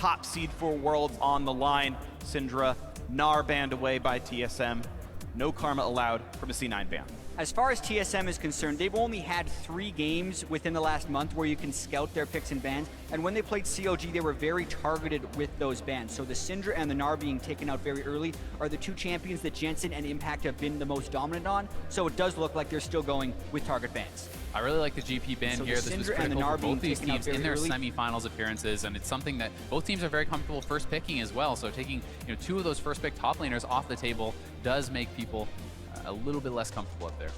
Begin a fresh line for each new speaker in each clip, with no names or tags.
top seed for Worlds on the line. Syndra, Gnar banned away by TSM. No Karma allowed from a C9 ban.
As far as TSM is concerned, they've only had 3 games within the last month where you can scout their picks and bans. And when they played CLG, they were very targeted with those bans. So the Syndra and the Gnar being taken out very early are the 2 champions that Jensen and Impact have been the most dominant on. So it does look like they're still going with target bans.
I really like the GP ban
so
here. This was critical for both these teams in their semifinals appearances, and it's something that both teams are very comfortable first picking as well. So taking 2 of those first pick top laners off the table does make people a little bit less comfortable up there.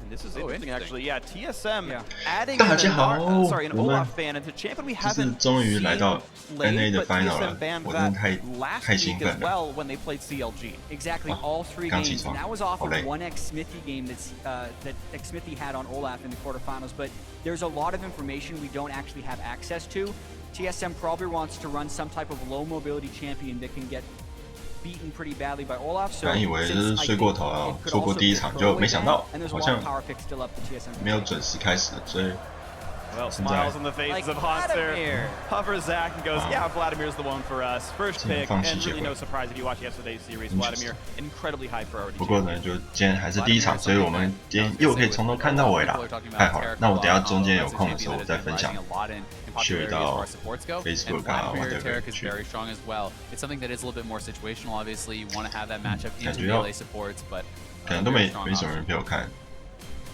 This is interesting, actually. Yeah, TSM adding
大家好，
an
我们
Olaf ban into champion we
就是
haven't
终于来到 NA
seen,
的
but
final 了
TSM，banned
我真的
that
太
last
兴
week
奋
as
了。
well when they played CLG.
Exactly, all 3
刚起
games.
床
And that was off
好
of
累
one X-Smithy game that X-Smithy had on Olaf in the quarterfinals. But there's a lot of information we don't actually have access to. TSM probably wants to run some type of low mobility champion that can get beaten pretty badly by Olaf. So
本以为就是睡过头了，错过第一场就没想到好像没有准时开始，所以
Well, smiles on the faces of Hotster. Puffer Zach and goes, yeah, Vladimir's the one for us. First pick, and really no surprise if you watch yesterday's series. Vladimir, incredibly high priority.
不过呢，就今天还是第一场，所以我们今天又可以从头看到尾了，太好了。那我等下中间有空的时候我再分享。share 到 Facebook 啊，或者
is very strong as well. It's something that is a little bit more situational. Obviously, you want to have that matchup into melee supports, but
可能都没什么人陪我看。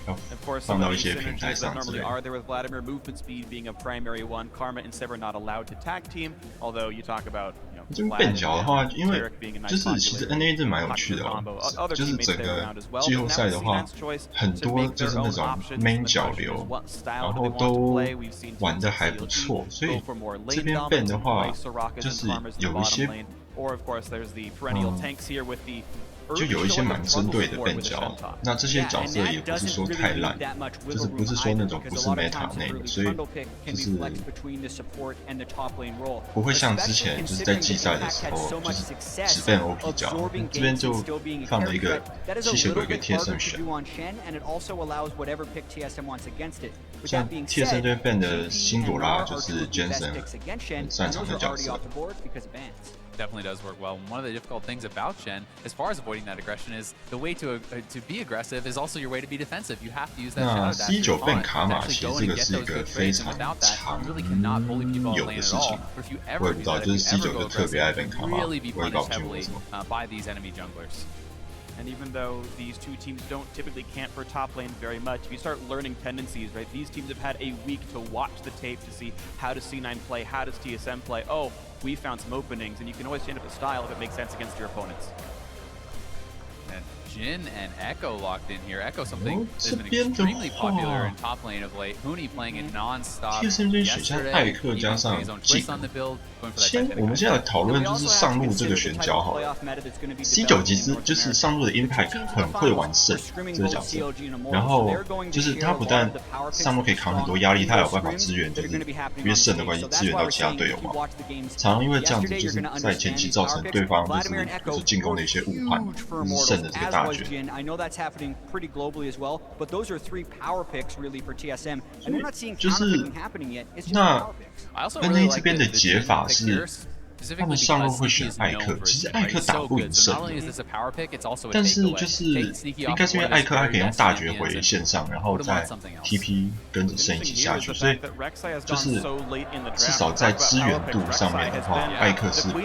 Of course,
放
some
到
of
一
the
些平台
synergies that
上之
normally
类
are there with Vladimir, movement speed being a primary one. Karma and Sever not allowed to tag team, although you talk about,
这边变角的话，因为就是其实 NA 这蛮有趣的哦，就是整个季后赛的话，很多就是那种 main 角流，然后都玩的还不错，所以这边变的话，就是有一些。
Or of course, there's the perennial tanks here with the
就有一些蛮针对的变角，那这些角色也不是说太烂，就是不是说那种不是 meta 内的，所以就是不会像之前就是在季赛的时候就是只变 OP 角，这边就放了一个吸血鬼给 TSM 选，像 TSM 这边变的辛朵拉就是 Jensen 很擅长的角色。
Definitely does work well. One of the difficult things about Shen, as far as avoiding that aggression, is the way to be aggressive is also your way to be defensive. You have to use that shadow dash.
C9 变卡玛其实这个是一个非常常有的事情，我也不知道，就是 C9 就特别爱变卡玛，我也搞不清楚为什么。
by these enemy junglers.
And even though these 2 teams don't typically camp for top lane very much, if you start learning tendencies, right? These teams have had a week to watch the tape to see how does C9 play, how does TSM play. Oh, we found some openings, and you can always change up a style if it makes sense against your opponents.
And Jin and Echo locked in here. Echo something that's been extremely popular in top lane of late. Huni playing it non-stop.
Yesterday, 艾克加上进。 我们现在讨论就是上路这个选角好了。C9其实就是上路的 Impact 很会玩圣这个角色，然后就是他不但上路可以扛很多压力，他有办法支援，就是因为圣的关系支援到其他队友嘛。常常因为这样子，就是在前期造成对方就是进攻的一些误判，就是圣的这个大绝。 就是那 NA 这边的解法是。 他们上路会选艾克，其实艾克打不赢圣，但是就是应该是因为艾克他可以用大绝回线上，然后再 TP 跟着圣一起下去，所以就是至少在支援度上面的话，艾克是不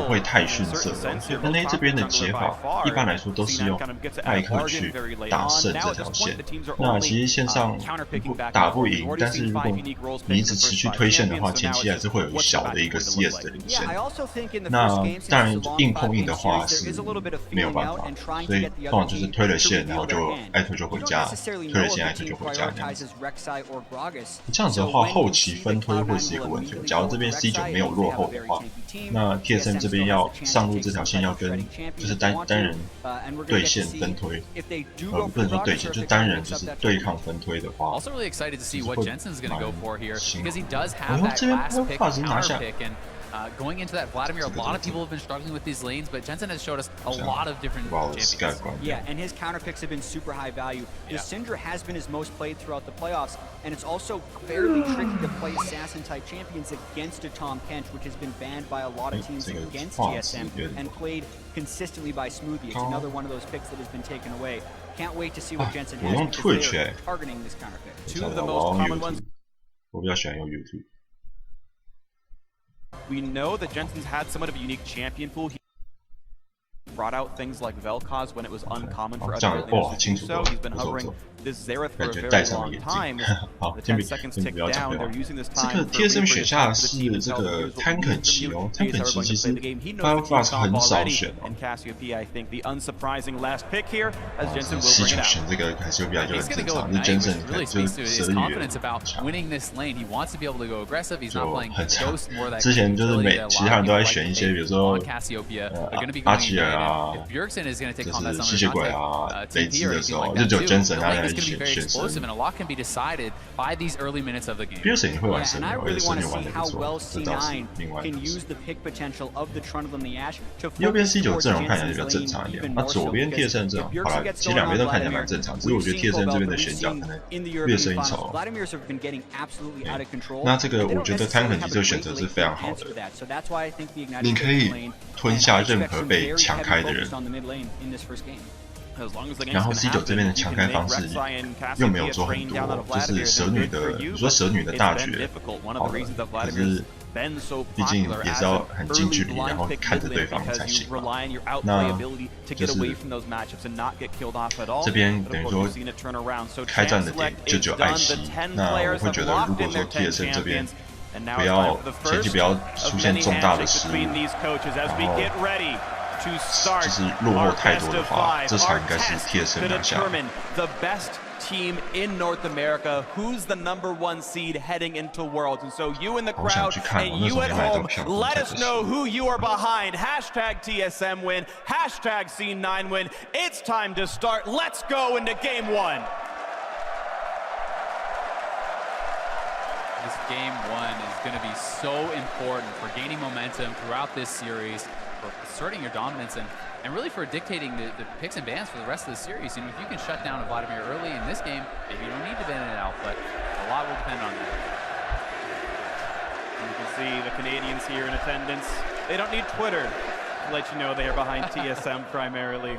会太逊色的。所以 NA 这边的解法一般来说都是用艾克去打圣这条线。那其实线上打不赢，但是如果你一直持续推线的话，前期还是会有小的一个 CS 的领先。 那当然硬碰硬的话是没有办法，所以通常就是推了线，然后就艾特就回家，推了线艾特就回家这样子。这样子的话，后期分推会是一个问题。假如这边 C9 没有落后的话，那 TSM 这边要上路这条线要跟就是单人对线分推，不能说对线，就是单人就是对抗分推的话，会蛮行。然后这边 Alpha 拿下。
Going into that, Vladimir, a lot of people have been struggling with these lanes, but Jensen has showed us a lot of different champions.
Yeah, and his counter picks have been super high value. The Syndra has been his most played throughout the playoffs, and it's also fairly tricky to play assassin-type champions against a Tom Kench, which has been banned by a lot of teams against TSM and played consistently by Smoothie. It's another one of those picks that has been taken away. Can't wait to see what Jensen has because they're targeting this counter pick.
Two of the most common ones.
我比较喜欢用 YouTube。
We know that Jensen's had somewhat of a unique champion pool. He brought out things like Vel'Koz when it was uncommon for other players to do so. He's been hovering this Xerath for a very long time. The 10 seconds tick down. They're using this time.
这个 TSM 选下是这个坦肯奇哦，坦肯奇其实 Fireflies 很少选哦。
And Cassiopeia, I think the unsurprising last pick here, as Jensen will
西
bring
九
it
选
out.
这个 Cassiopeia 就很
He's going
正
to go
常，
with
是
Knight,
真
which
正
really
就
speaks
是
to his
蛇语
confidence about winning this lane. He wants to be able to go aggressive. He's not
就
playing
很强。
Ghost, more that
之前就是
utility that a
其
lot
他
of
人都
people
在
like
选一
to
些，
take
比如说
on Cassiopeia. They're going to be
阿
going
奇尔
in.
啊，
If Bjergsen is going to take
就
combat
是
summon
吸血鬼
content,
啊，雷
TP
兹
or
的时
anything
候
like
就
that
只有
too,
Jensen
the
他
lane
来
is going to be very
选
explosive,
神
and a lot can be decided by these early minutes of the game.
，Bjergsen 也会玩
Yeah,
神
and I
的，而且
really
神
want
也
to
玩
see
的不
how
错，
well
这倒是
C9
另外一
can
回事
use。 the pick potential of the Trundle and the Ash to
右边 C9
focus
阵容
towards
看起来就比较
Jensen's
正常
lane
一点，
even
那
more
左
so
边
because
TSM 阵
if
容，好
Bjergsen
了，
gets
其实
going
两
on
边都看起来
Vladimir,
蛮正常，只是
we've
我觉得
seen
TSM 这边
Cobalt,
的
we've
选角
seen
可能
in the
略
European
胜一
finals,
筹。
Vladimir's have been getting absolutely out of control.
那这个
and they
我
don't
觉得
necessarily
坦肯奇
have
这
a
个选
great
择是
late
非常
game
好
answer
的
to， that. So that's why I think the Ignite
你
is
可
taking
以
lane,
吞
and
下
I
任
expect
何
some
被
very
抢
heavy
开的人
focus。on the mid lane in this first game.
As long as the
然后
game's gonna
C9 这边的
happen,
强
you
开
can
方
make
式
Rek'Sai and
又没有
Cassiopeia
做很
train down out
多，
of
就是
Vladimir.
蛇
They're
女
good for
的，你
you,
说
but
蛇女的
it's
大
been
绝
difficult. One
好
of the
了，
reasons that
可
Vladimir's
是
been so
毕竟
popular
也
as
是要
an
很近距
early
离，然
blind
后
pick
看着
mid
对
lane
方才
because you
行嘛。
rely on your outplay
那
ability to
就
get
是
away from those matchups and not get killed off at all.
这边
But
等
of
于
course,
说
we've seen it turn around. So
开战的
Chance
点
Select
就
is
只有艾
done.
希
The 10，
那我
players
会
have
觉得如
locked
果
in
说
their 10
TSM 这边
champions. And now
不
it's time
要
for the
前期
first
不要
of
出现
many
重大的
handshakes
失误，
between these coaches as
然
we
后
get ready to start
就是落后
our
太
best
多的
of
话，
five,
这场
our
应该是
test
TSM
to
拿下。
determine the best team in North America, who's the #1 seed heading into Worlds. And so you in the
我想
crowd
去看，我
and
那时
you
候
at
没买到
home,
票，
let
太
us
可惜
know
了。
who you are behind. Hashtag TSM win, hashtag C9 win. It's time to start. Let's go into game 1.
This game 1 is going to be so important for gaining momentum throughout this series, for asserting your dominance, and really for dictating the picks and bans for the rest of the series. You know, if you can shut down a Vladimir early in this game, maybe you don't need to ban it out, but a lot will depend on that.
And you can see the Canadians here in attendance. They don't need Twitter to let you know they are behind TSM primarily.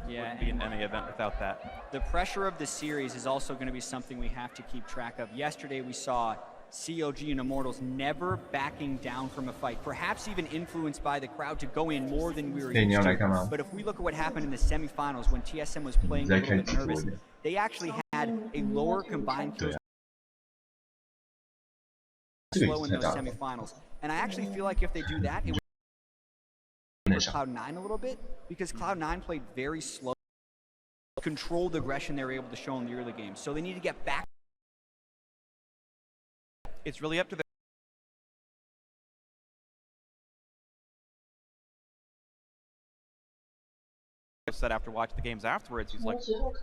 Yeah,
Wouldn't be an NA event without that.
The pressure of the series is also going to be something we have to keep track of. Yesterday we saw COG and Immortals never backing down from a fight, perhaps even influenced by the crowd to go in more than we were used to. But if we look at what happened in the semifinals when TSM was playing a little bit nervous, they actually had a lower combined kills slow in those semifinals. And I actually feel like if they do that, it would Cloud9 a little bit, because Cloud9 played very slow, controlled the aggression they were able to show in the early games. So they need to get back.
It's really up to them. Said after watching the games afterwards, he's like,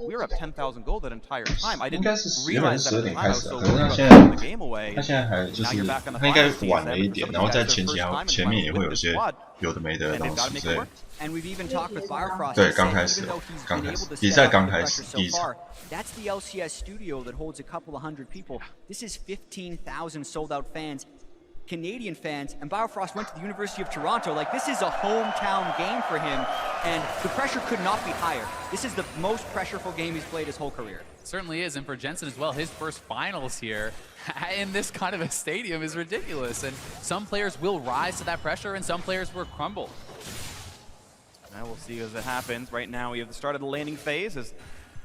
we were up 10,000 gold that entire time. I didn't realize that at the time. I was so worried about giving the game away.
他现在还就
Now
是
you're back on the
他应该
finals
晚了一
season.
点，
Some
然后
of
在
these guys
前
are
期
first time in
前面也
finals
会有
with this
些
squad.
有的没的
And
东
they've got to
西，
make
所
it
以
work.
And we've even talked with Firefrost.
对
and
刚
said
开始
even though he's
刚
been
开
able
始
to
比
step
赛
up
刚
the
开
pressure
始
so
第一场
far, that's the LCS studio that holds a couple of hundred people. This is 15,000 sold-out fans, Canadian fans, and Bifrost went to the University of Toronto. Like, this is a hometown game for him, and the pressure could not be higher. This is the most pressureful game he's played his whole career.
Certainly is, and for Jensen as well, his first finals here in this kind of a stadium is ridiculous, and some players will rise to that pressure and some players will crumble.
Now we'll see as it happens. Right now we have the start of the laning phase as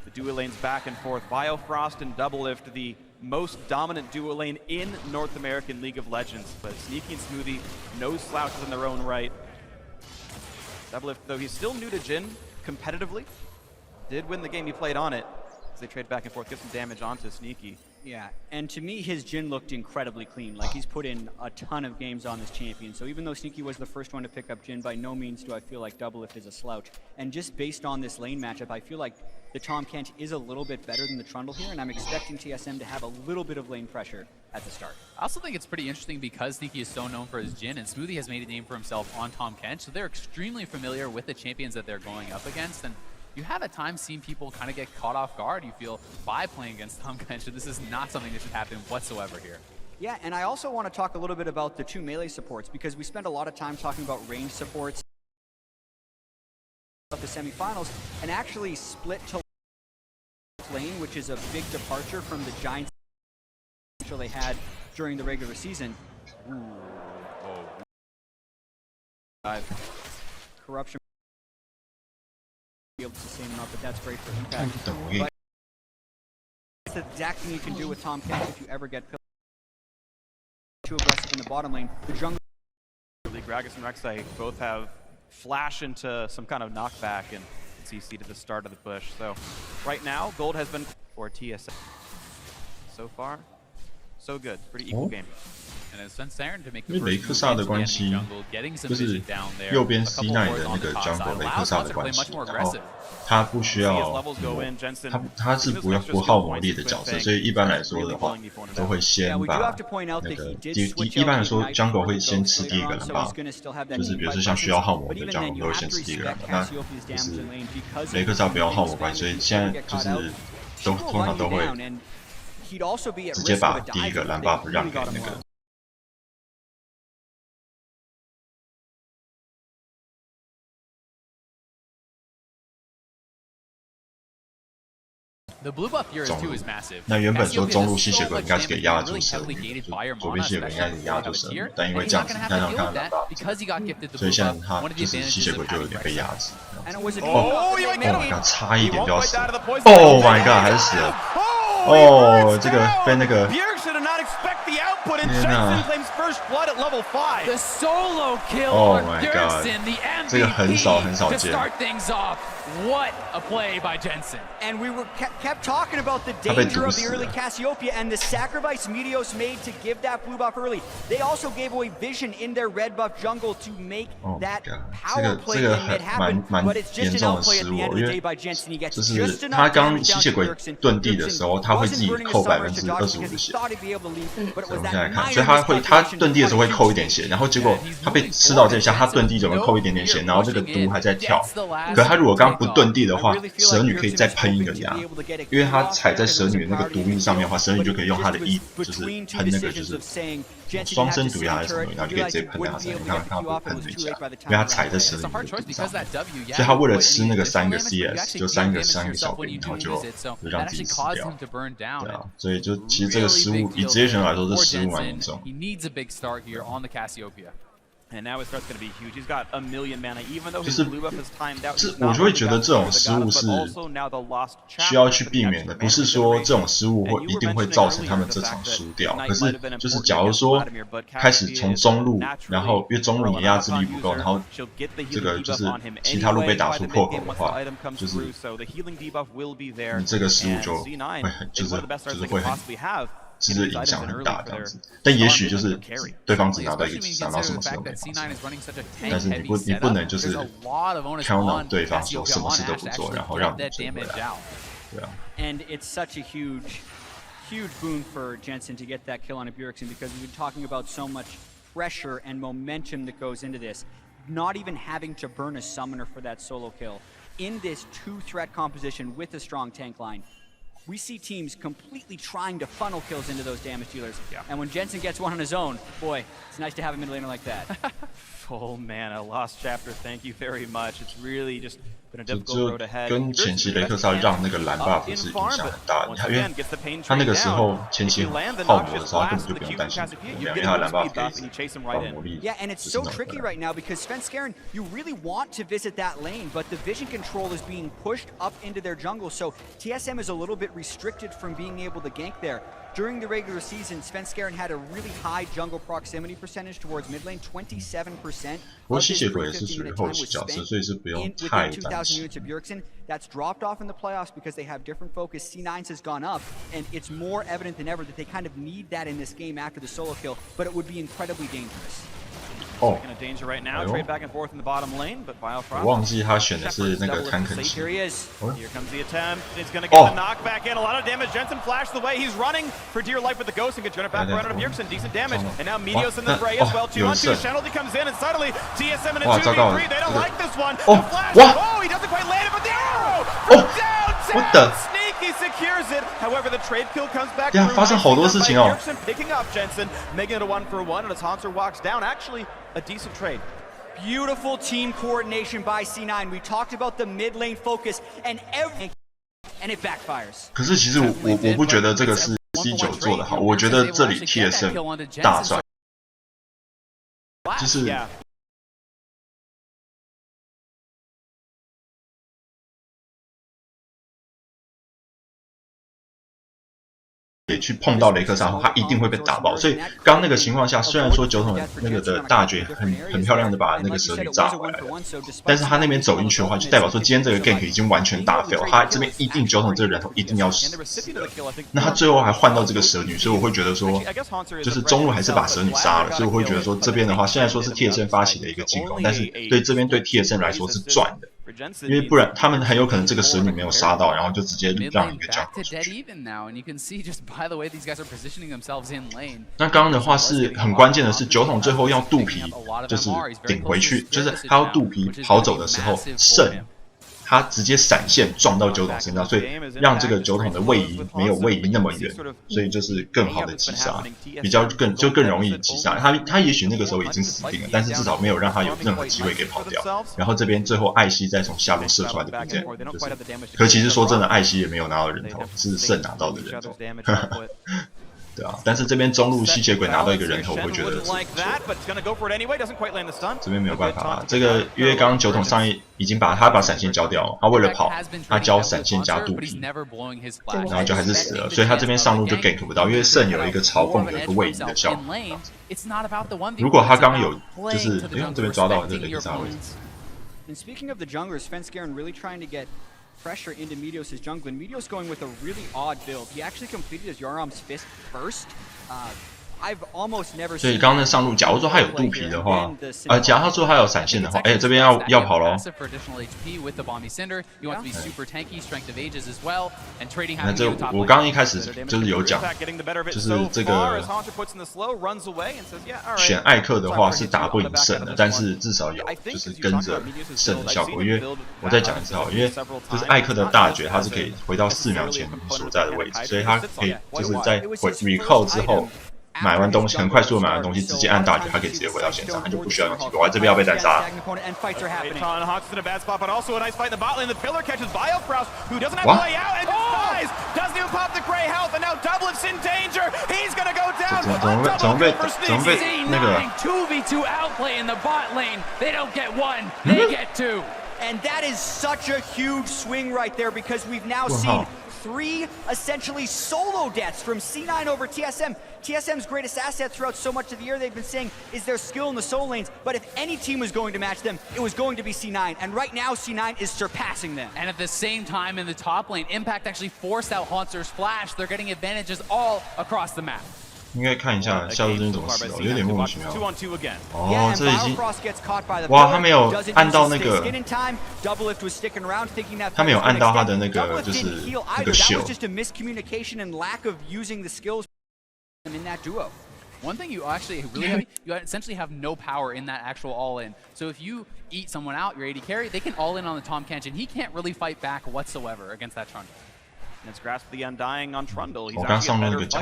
the duo lanes back and forth. Biofrost and Doublelift, the most dominant duo lane in North American League of Legends, but Sneaky and Smoothie, no slouches in their own right. Doublelift, though he's still new to Jhin competitively, did win the game he played on it. as they trade back and forth, get some damage onto Sneaky.
Yeah, and to me, his Jhin looked incredibly clean. Like, he's put in a ton of games on this champion. So even though Sneaky was the first one to pick up Jhin, by no means do I feel like Doublelift is a slouch. And just based on this lane matchup, I feel like the Tahm Kench is a little bit better than the Trundle here, and I'm expecting TSM to have a little bit of lane pressure at the start.
I also think it's pretty interesting because Sneaky is so known for his Jhin, and Smoothie has made a name for himself on Tahm Kench, so they're extremely familiar with the champions that they're going up against. And you have at times seen people kind of get caught off guard, you feel, by playing against Tahm Kench. This is not something that should happen whatsoever here.
Yeah, and I also want to talk a little bit about the 2 melee supports, because we spend a lot of time talking about range supports of the semifinals, and actually split to lane, which is a big departure from the giant potential they had during the regular season. Ooh. Oh. Corruption be able to sustain him up, but that's great for impact. But it's the exact thing you can do with Tahm Kench if you ever get too aggressive in the bottom lane. The jungle.
Gragas and Rek'Sai both have flash into some kind of knockback and CC to the start of the push. So right now, gold has been for TSM. So far, so good. Pretty equal game.
因为雷克萨的关系，就是右边 C9 的那个 jungle 雷克萨的关系，然后他不需要他是不耗魔力的角色，所以一般来说的话，都会先把那个一般来说 jungle 会先吃第一个蓝吧，就是比如说像需要耗魔的 jungle 都会先吃第一个蓝吧，那就是雷克萨不要耗魔关系，所以现在就是通常都会直接把第一个蓝 buff 让给那个。
The blue buff here too is massive.
那原本说中路吸血鬼应该是给压住蛇女，左边吸血鬼应该是压住蛇女，但因为这样子，你看到蓝 buff， 所以现在他就是吸血鬼就有点被压制。Oh my god， 差一点就要死了 ！Oh my god， 还是死了。哦，这个被那个。Oh my god， 这个很少见。
What a play by Jensen.
And we kept talking about the danger of the early Cassiopeia and the sacrifice Meteos made to give that blue buff early. They also gave away vision in their red buff jungle to make that power play in mid happen. But it's just an outplay at the end of the day by Jensen. He gets just enough damage down to Bjergsen.
遁地的时候，他会自己扣25%的血。
我
们现在看，所以他遁地的时候会扣一点血，然后结果他被吃到这一下，他遁地怎么扣一点点血，然后这个毒还在跳。可是他如果刚不遁地的话，蛇女可以再喷一个牙，因为他踩在蛇女那个毒命上面的话，蛇女就可以用他的就是喷那个就是双生毒牙还是什么，然后就可以直接喷在他身上。你看他不喷那一下，因为他踩在蛇女的毒上，所以他为了吃那个3个 CS， 就三个小兵，然后就让自己死掉。对啊，所以就其实这个失误以职业选手来说，这失误蛮严重。
And now his start's going to be huge. He's got a million mana, even though his blue buff is timed out.
我就会觉得这种失误是需要去避免的，不是说这种失误一定会造成他们这场输掉。可是就是假如说开始从中路，然后因为中路你压制力不够，然后这个就是其他路被打出破口的话，就是你这个失误就会就是会很。是影响很大这样子，但也许就是对方只拿到一个击杀，然后什么事都没发生。但是你不能就是 count on 对方说什么事都不做，然后让你追回来。对啊。
And it's such a huge boon for Jensen to get that kill on a Bjergsen because we've been talking about so much pressure and momentum that goes into this. Not even having to burn a summoner for that solo kill in this 2-threat composition with a strong tank line. We see teams completely trying to funnel kills into those damage dealers. Yeah. And when Jensen gets one on his own, boy, it's nice to have a mid laner like that.
Full mana, Lost Chapter, thank you very much. It's really just been a difficult road ahead.
跟前期雷克萨让那个蓝 buff 是影响很大的，因为他那个时候前期耗魔的时候，他根本就不用担心，因为他蓝 buff 可以爆魔力。
Yeah, and it's so tricky right now because Svenskeren, you really want to visit that lane, but the vision control is being pushed up into their jungle, so TSM is a little bit restricted from being able to gank there. during the regular season, Svenskeren had a really high jungle proximity percentage towards mid lane, 27%.
不过吸血鬼也是属于后期角色，所以是不用太担心。
That's dropped off in the playoffs because they have different focus. C9's has gone up, and it's more evident than ever that they kind of need that in this game after the solo kill, but it would be incredibly dangerous.
哦，我忘记他选的是那个坦肯奇。
Here comes the attempt. It's going to get the knockback in. A lot of damage. Jensen flashed the way. He's running for dear life with the ghost and gets run back around on Bjergsen. Decent damage. And now Meteos in the fray as well. 2-on-2. Shenalty comes in and suddenly TSM in a 2v3. They don't like this one. The flash. Oh, he doesn't quite land it, but the arrow from downtown. Sneaky secures it. However, the trade kill comes back.
发生好多事情哦。
Picking up Jensen, making it a 1-for-1, and as Hanser walks down, actually a decent trade.
Beautiful team coordination by C9. We talked about the mid lane focus and it backfires.
可是其实我不觉得这个是 C9 做的好，我觉得这里 TSM 大帅，就是。也去碰到雷克萨后，他一定会被打爆。所以刚那个情况下，虽然说酒桶那个的大绝很漂亮的把那个蛇女炸回来了，但是他那边走进去的话，就代表说今天这个 gank 已经完全打 fail， 他这边一定酒桶这个人头一定要死的。那他最后还换到这个蛇女，所以我会觉得说，就是中路还是把蛇女杀了，所以我会觉得说这边的话，虽然说是 TSM 发起的一个进攻，但是对这边对 TSM 来说是赚的。因为不然他们很有可能这个蛇女没有杀到，然后就直接让一个 jump 出去。那刚刚的话是很关键的是，酒桶最后要肚皮就是顶回去，就是他要肚皮跑走的时候，肾他直接闪现撞到酒桶身上，所以让这个酒桶的位移没有位移那么远，所以就是更好的击杀，比较更容易击杀。他也许那个时候已经死定了，但是至少没有让他有任何机会给跑掉。然后这边最后艾希再从下面射出来的部件，就是，可其实说真的，艾希也没有拿到人头，是胜拿到的人头。对啊，但是这边中路吸血鬼拿到一个人头，我会觉得是不错。这边没有办法啊，这个因为刚刚酒桶上一已经把闪现交掉了，他为了跑，他交闪现加肚皮，然后就还是死了，所以他这边上路就 gank 不到，因为圣有一个嘲讽的一个位移的效果。如果他刚有就是这边抓到这个雷克萨位置。
Pressure into Meteos' jungle, and Meteos going with a really odd build. He actually completed his Yarom's fist first. I've almost never.
所以刚刚那上路，假如说他有肚皮的话，假如他说他有闪现的话，这边要跑咯。那这我刚刚一开始就是有讲，就是这个选艾克的话是打不赢圣的，但是至少有就是跟着圣的效果。因为我再讲一次因为就是艾克的大绝，他是可以回到4秒前所在的位置，所以他可以就是在recall 之后。买完东西，很快速的买完东西，直接按大绝，他可以直接回到线上，他就不需要用机构。这边要被单杀。怎么被那个
？2v2 outplay in the bot lane. They don't get one, they get two. And that is such a huge swing right there because we've now seen 3 essentially solo deaths from C9 over TSM. TSM's greatest asset throughout so much of the year, they've been saying, is their skill in the solo lanes. But if any team was going to match them, it was going to be C9. And right now, C9 is surpassing them.
And at the same time, in the top lane, Impact actually forced out Haunter's flash. They're getting advantages all across the map.
应该看一下下路这边怎么死的，有点莫名其妙。哦，这已经，哇，他没有按到那个，他没有按到他的那个，就是那个秀。
One thing you actually really have, you essentially have no power in that actual all-in. So if you eat someone out, your AD carry, they can all-in on the Tahm Kench, and he can't really fight back whatsoever against that Trundle.
Let's grasp the undying on Trundle.
我刚上路那个讲，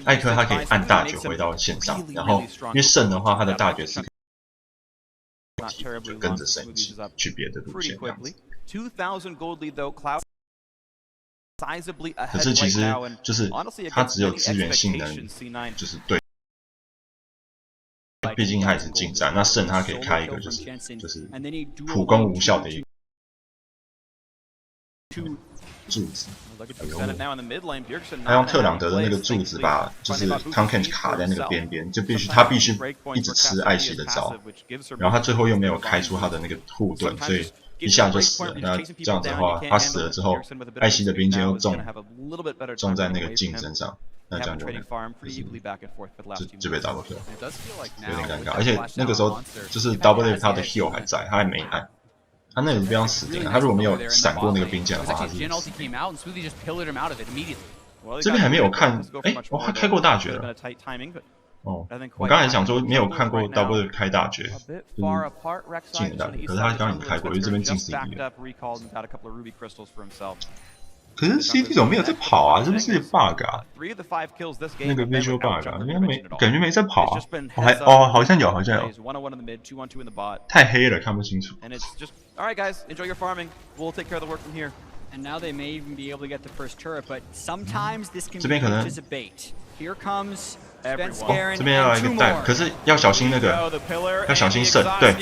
艾克他可以按大绝回到线上，然后因为圣的话，他的大绝是就跟着圣一起去别的路线这样子。可是其实就是他只有资源性能，就是对，毕竟他也是近战。那圣他可以开一个就是普攻无效的一个。柱子。他用特朗德的那个柱子把就是 Tonken 卡在那个边边，就他必须一直吃艾希的招，然后他最后又没有开出他的那个护盾，所以一下就死了。那这样子的话，他死了之后，艾希的兵线又中在那个镜身上，那这样就被 double kill， 有点尴尬。而且那个时候就是 double 他的 heal 还在，他还没按。他那个地方死定了，他如果没有闪过那个兵线的话，他是这边还没有看，哦，他开过大绝了。哦，我刚才想说没有看过 double 开大绝，进了大绝，可是他刚刚已经开过，因为这边进 CD 了。可是 CD 怎么没有在跑啊？是不是 bug 啊？那个 visual bug 啊，感觉没在跑啊。好像有，太黑了，看不清楚。
Alright guys, enjoy your farming. We'll take care of the work from here.
And now they may even be able to get the first turret, but sometimes this can be used as a bait. Here comes Spencer
这边要来一个带，可是要小心那个，要小心肾，对。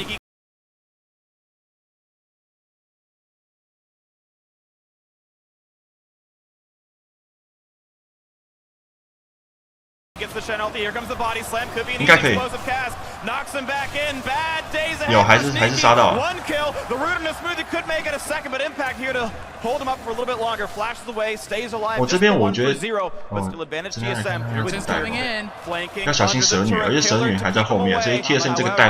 应该可以。有，还是杀到了。我这边我觉得，要小心蛇女，而且蛇女还在后面，所以 TSM 这个带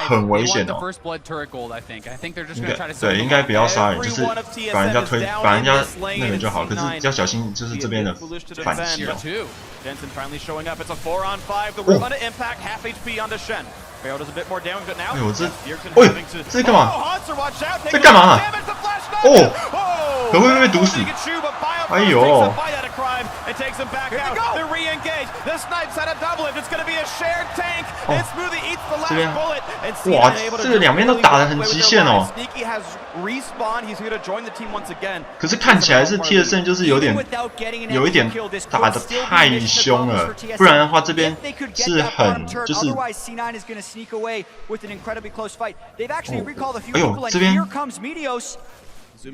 很危险哦。对，应该不要杀人，就是把人家那个就好。可是要小心，就是这边的反击哦。
Jensen finally showing up. It's a 4-on-5. The room under impact, half HP onto Shen. Barrow does a bit more damage, but now.
这干嘛？这干嘛？哦，可会不会被毒死？哎呦！
It takes him back out. They're re-engaged. The snipes had a double it. It's going to be a shared tank. And Smoothie eats the last bullet. And
哇，这个两边都打得很极限哦。
Sneaky has respawned. He's here to join the team once again.
可是看起来是 TSM 就是有一点打得太凶了，不然的话这边是很就是。哎呦，这边。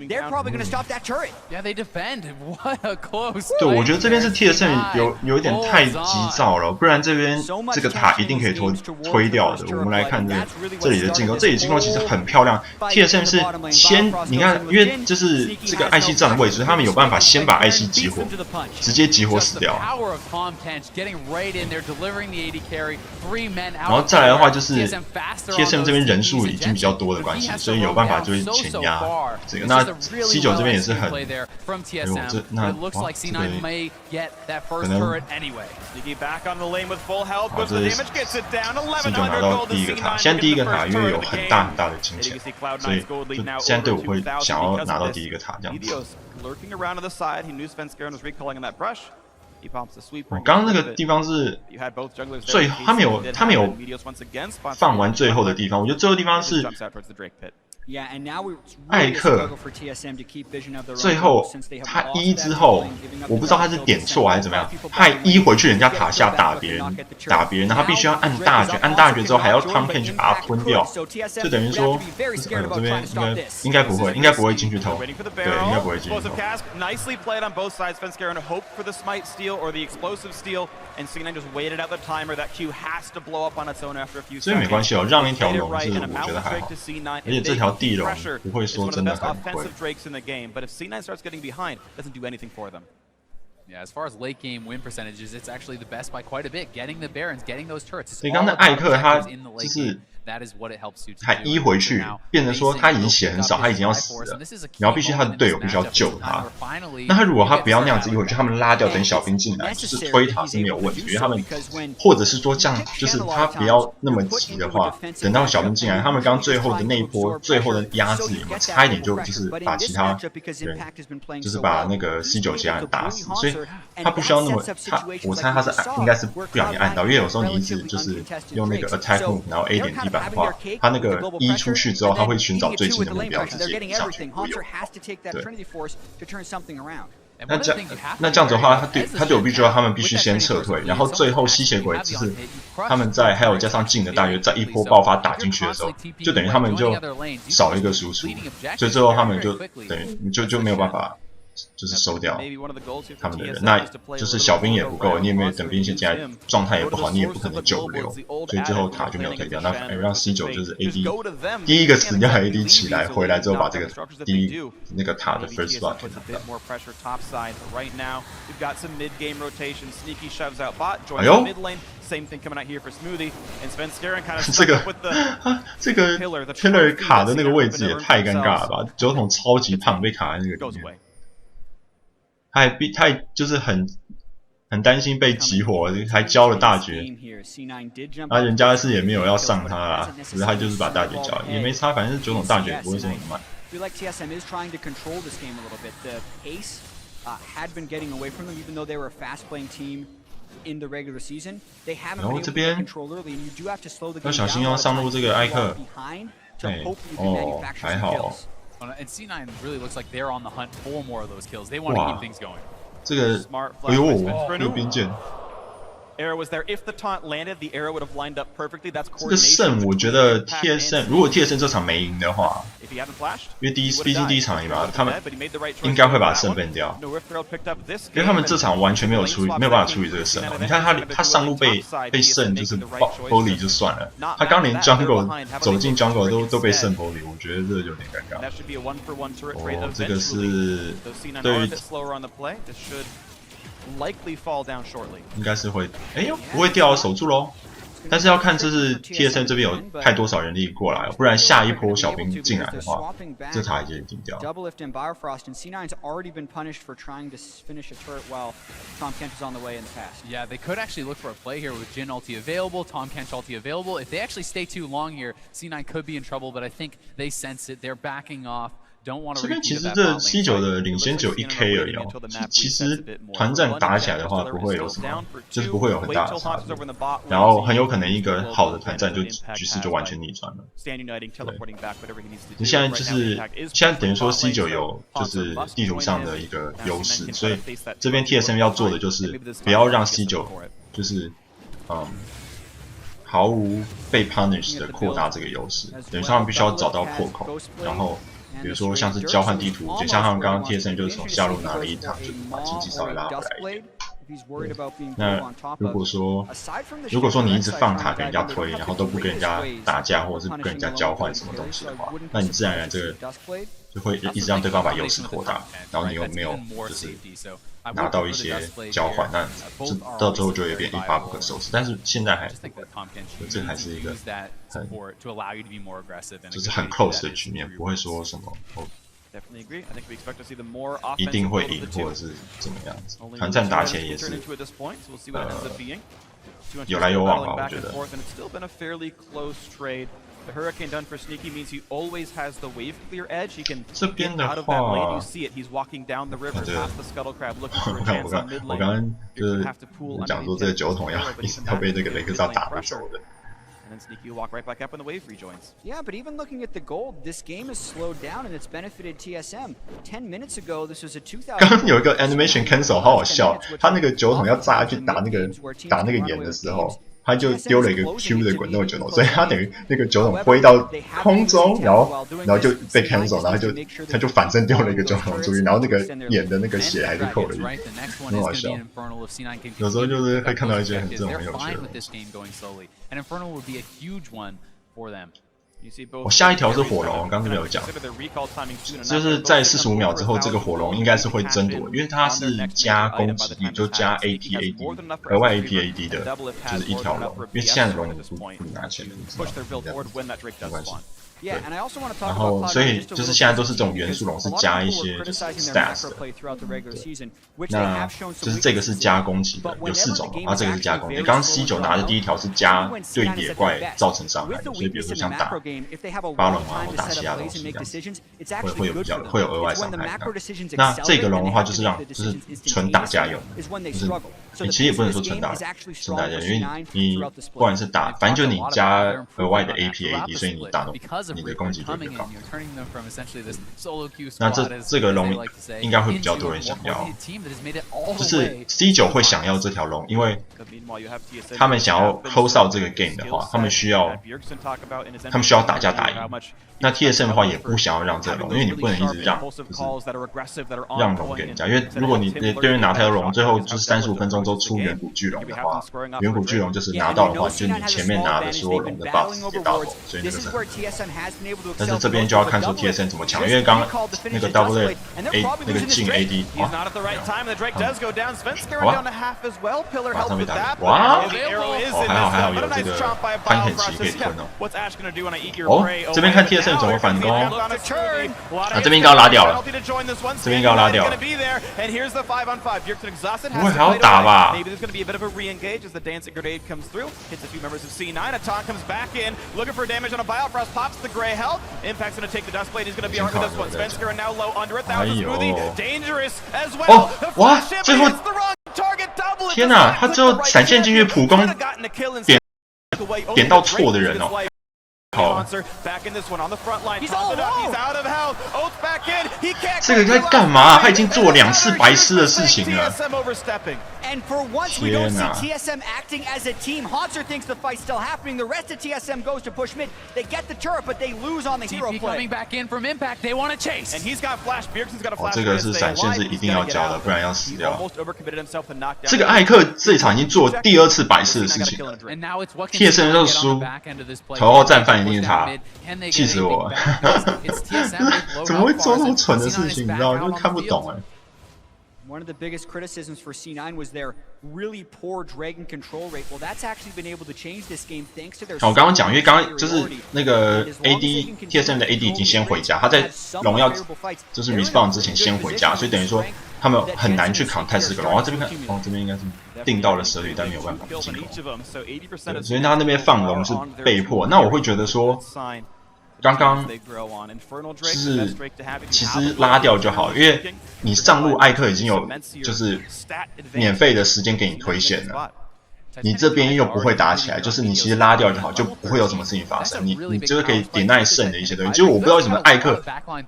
They're probably going to stop that turret.
Yeah, they defend. What a close.
对，我觉得这边是 TSM 有一点太急躁了，不然这边这个塔一定可以推掉的。我们来看这里的进攻，这里进攻其实很漂亮。TSM 是先你看，因为就是这个艾希站的位置，他们有办法先把艾希激活，直接激活死掉。然后再来的话就是 TSM 这边人数已经比较多的关系，所以有办法就会前压这个。 那 C9 这边也是很，哎呦，那哇，这个可能，好，这是 C9 拿到第一个塔，现在第一个塔因为有很大的金钱，所以现在队伍会想要拿到第一个塔这样子。刚刚那个地方是最，他们有放完最后的地方，我觉得最后地方是。 艾克最后他1之后，我不知道他是点错还是怎么样，他1回去人家塔下打别人，然后他必须要按大绝，按大绝之后还要 Tonken 去把它吞掉，就等于说，这边应该不会进去偷，对，应该不会进去偷。所以没关系哦，让一条龙是我觉得还好，而且这条。 地龙不会说真的很贵。
Yeah, as far as late game win percentages, it's actually the best by quite a bit. Getting the Barons, getting those turrets.
所以刚才艾克他就是他1回去，变成说他已经血很少，他已经要死了，然后必须他的队友必须要救他。那他如果他不要那样子1回去，他们拉掉等小兵进来，就是推塔是没有问题，因为他们或者是说这样，就是他不要那么急的话，等到小兵进来，他们刚最后的那一波最后的压制有没有差一点就是把其他人，就是把那个 C9 其他人打死，所以他不需要那么我猜他是应该是不小心按到，因为有时候你一直就是用那个 attack move， 然后 A 点地板的话，他那个1出去之后，他会寻找最近的目标直接上去不用。对。那这样子的话，他对我必须要他们必须先撤退，然后最后吸血鬼就是他们在还有加上近的大约在一波爆发打进去的时候，就等于他们就少了一个输出，所以最后他们就等于就没有办法就是收掉他们的人，那就是小兵也不够，你也没有等兵线进来，状态也不好，你也不可能救不了，所以最后塔就没有推掉，那反而让 C9 就是 AD 第一个死掉 AD 起来，回来之后把这个那个塔的 first blood 给拿到。哎呦！
Same thing coming out here for Smoothie, and Sven Skaran kind of
这个 Killer 卡的那个位置也太尴尬了吧！酒桶超级胖，被卡在那个里面，他就是很担心被集火，还交了大绝，人家是也没有要上他啦，只是他就是把大绝交了，也没差，反正酒桶大绝也不会升很慢。
TSM is trying to control this game a little bit. The pace had been getting away from them, even though they were a fast-playing team. In the regular season, they haven't been able to control early, and you do have to slow the game down.
要小心哦，上路这个艾克。
对，
还好。
And C9 really looks like they're on the hunt for more of those kills. They want to keep things going.
这个，哎呦，有兵剑。
Arrow was there. If the taunt landed, the arrow would have lined up perfectly. That's coordination.
这个胜，我觉得 TSM 如果 TSM 这场没赢的话，因为毕竟第一场赢嘛，他们应该会把胜变掉。因为他们这场完全没有办法处理这个胜哦。你看他上路被胜就是玻璃就算了，他刚连 Jungle 走进 Jungle 都被胜玻璃，我觉得这有点尴尬。哦，这个是对于。
Likely fall down shortly.
应该是会，哎呦，不会掉，守住喽。但是要看这是 TSM 这边有派多少人力过来，不然下一波小兵进来的话，这塔已经定掉。
Double lift and Bifrost, and C9's already been punished for trying to finish a turret while Tom Kent is on the way in the past.
Yeah, they could actually look for a play here with Jin ulti available, Tom Kent ulti available. If they actually stay too long here, C9 could be in trouble, but I think they sense it. They're backing off.
这边其实这C9的领先只有1K 而已哦。其实团战打起来的话，不会有什么，就是不会有很大的差别。然后很有可能一个好的团战就局势就完全逆转了。对，你现在等于说 C9 有就是地图上的一个优势，所以这边 TSM 要做的就是不要让 C9 就是毫无被 punish 的扩大这个优势，等于说他们必须要找到破口，然后。 比如说像是交换地图，就像他们刚刚 TSM 就是从下路拿了一塔，就把经济稍微拉回来一点。那如果说你一直放塔给人家推，然后都不跟人家打架，或者是不跟人家交换什么东西的话，那你自然而然这个就会一直让对方把优势扩大，然后你又没有就是拿到一些交换，那这到最后就有点一发不可收拾。但是现在还这还是一个就是很 close 的局面，不会说什么一定会赢或者是怎么样子。团战打起来也是有来有往吧，我觉得。
The Hurricane done for Sneaky means he always has the wave clear edge. He can
这边
get
的
out of that lane.
话
You see it. He's walking down the river past the Scuttle Crab, looking for a chance on mid
我刚
lane.
刚就是讲说这个酒桶要被那个雷克萨打不走的。
And then Sneaky will walk right back up when the wave rejoins.
Yeah, but even looking at the gold, this game has slowed down and it's benefited TSM. 10 minutes ago, this was a 2000.
刚刚有一个 animation cancel， 好好笑。他那个酒桶要炸下去打那个眼的时候。 他就丢了一个 Q 的滚动酒桶，所以他等于那个酒桶挥到空中，然后就被 cancel， 然后他就反身丢了一个酒桶出去，然后那个眼的那个血还是扣了一点，很好笑。有时候就是会看到一些这种很有趣的东西。我下一条是火龙，我刚刚没有讲，就是在45秒之后，这个火龙应该是会争夺，因为它是加攻击力，就加 AP/AD 额外 AP/AD 的，就是一条龙，因为现在的龙不拿钱，没关系。然后，所以就是现在都是这种元素龙，是加一些就是 stats 的。那就是这个是加攻击的，有4种，然后这个是加攻击。刚刚 C9 拿的第一条是加对野怪造成伤害的，所以比如说像打巴龙啊，或打其他东西这样，会有额外伤害。那这个龙的话，就是纯打架用的，就是你其实也不能说纯打架，因为你不管是打，反正就是你加额外的 AP/AD， 所以你打你的攻击就越高。那这个龙应该会比较多人想要，就是 C9 会想要这条龙，因为他们想要 hold 到这个 game 的话，他们需要打架打赢。那 TSM 的话也不想要让这个龙，因为你不能一直让龙给人家，因为如果你对面拿条龙，最后就是35分钟都出远古巨龙的话，远古巨龙就是拿到的话，就你前面拿的所有龙的 buff 也到头，所以那个是很但是这边就要看说 TSM 怎么抢，因为刚那个 double A 那个进 AD 好吧，马上被打哇，还好有这个翻腾期可以吞哦。这边看 TSM 怎么反攻这边应该要拉掉了，这边应该要拉掉了，不会还要打吧？哎呦！哦，哇！最后，天哪！他最后闪现进去普攻，点到错的人哦。好，这个在干嘛？他已经做了2次白痴的事情了。
And for once, we don't see
天哪
TSM acting as a team. Haunter thinks the fight's still happening. The rest of TSM goes to push mid. They get the turret, but they lose on the hero
TP
play.
coming back in from impact. They want to chase.
And he's got flash. Bjergsen's got a
哦，
flash.
这个是闪现是一定要交的，不然要死
He
掉。
almost overcommitted himself to knock down.
这个艾克这一场已经做第2次白痴的事情了。
And now it's what can
TSM 就输，头号战犯一定是他，气死我了！怎么会做那么蠢的事情？你知道，就看不懂哎。
One of the biggest criticisms for C9 was their really poor Dragon control rate. Well, that's actually been able to change this game thanks to their.
我刚刚讲，因为刚刚就是那个 AD TSM 的 AD 已经先回家，他在龙要就是 respawn 之前先回家，所以等于说他们很难去扛太4个龙。然后这边看，哦，这边应该是定到了蛇女，但没有办法进攻。对，所以他那边放龙是被迫。那我会觉得说。 刚刚就是其实拉掉就好，因为你上路艾克已经有就是免费的时间给你推线了，你这边又不会打起来，就是你其实拉掉就好，就不会有什么事情发生。你就是可以点耐胜的一些东西。就是我不知道为什么艾克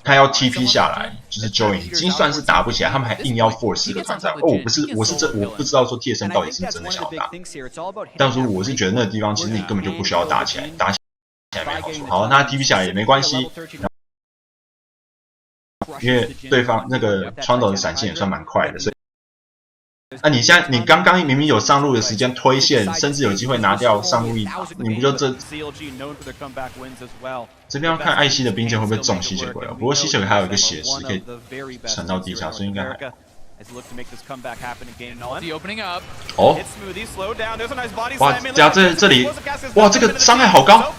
他要 TP 下来，就是 join 已经算是打不起来，他们还硬要 force 这个团战。哦，我不知道说 TSM 到底是真的想要打，但是我是觉得那个地方其实你根本就不需要打起来，打起来没好处。好，那 TP 下来也没关系。 因为对方那个窗口的闪现也算蛮快的，所以，那你现在你刚刚明明有上路的时间推线，甚至有机会拿掉上路一打，你不就这边要看艾希的兵线会不会中吸血鬼哦？不过吸血鬼还有一个血石可以沉到地下，所以应该还好。 哦，哇，加这里，哇，这个伤害好高，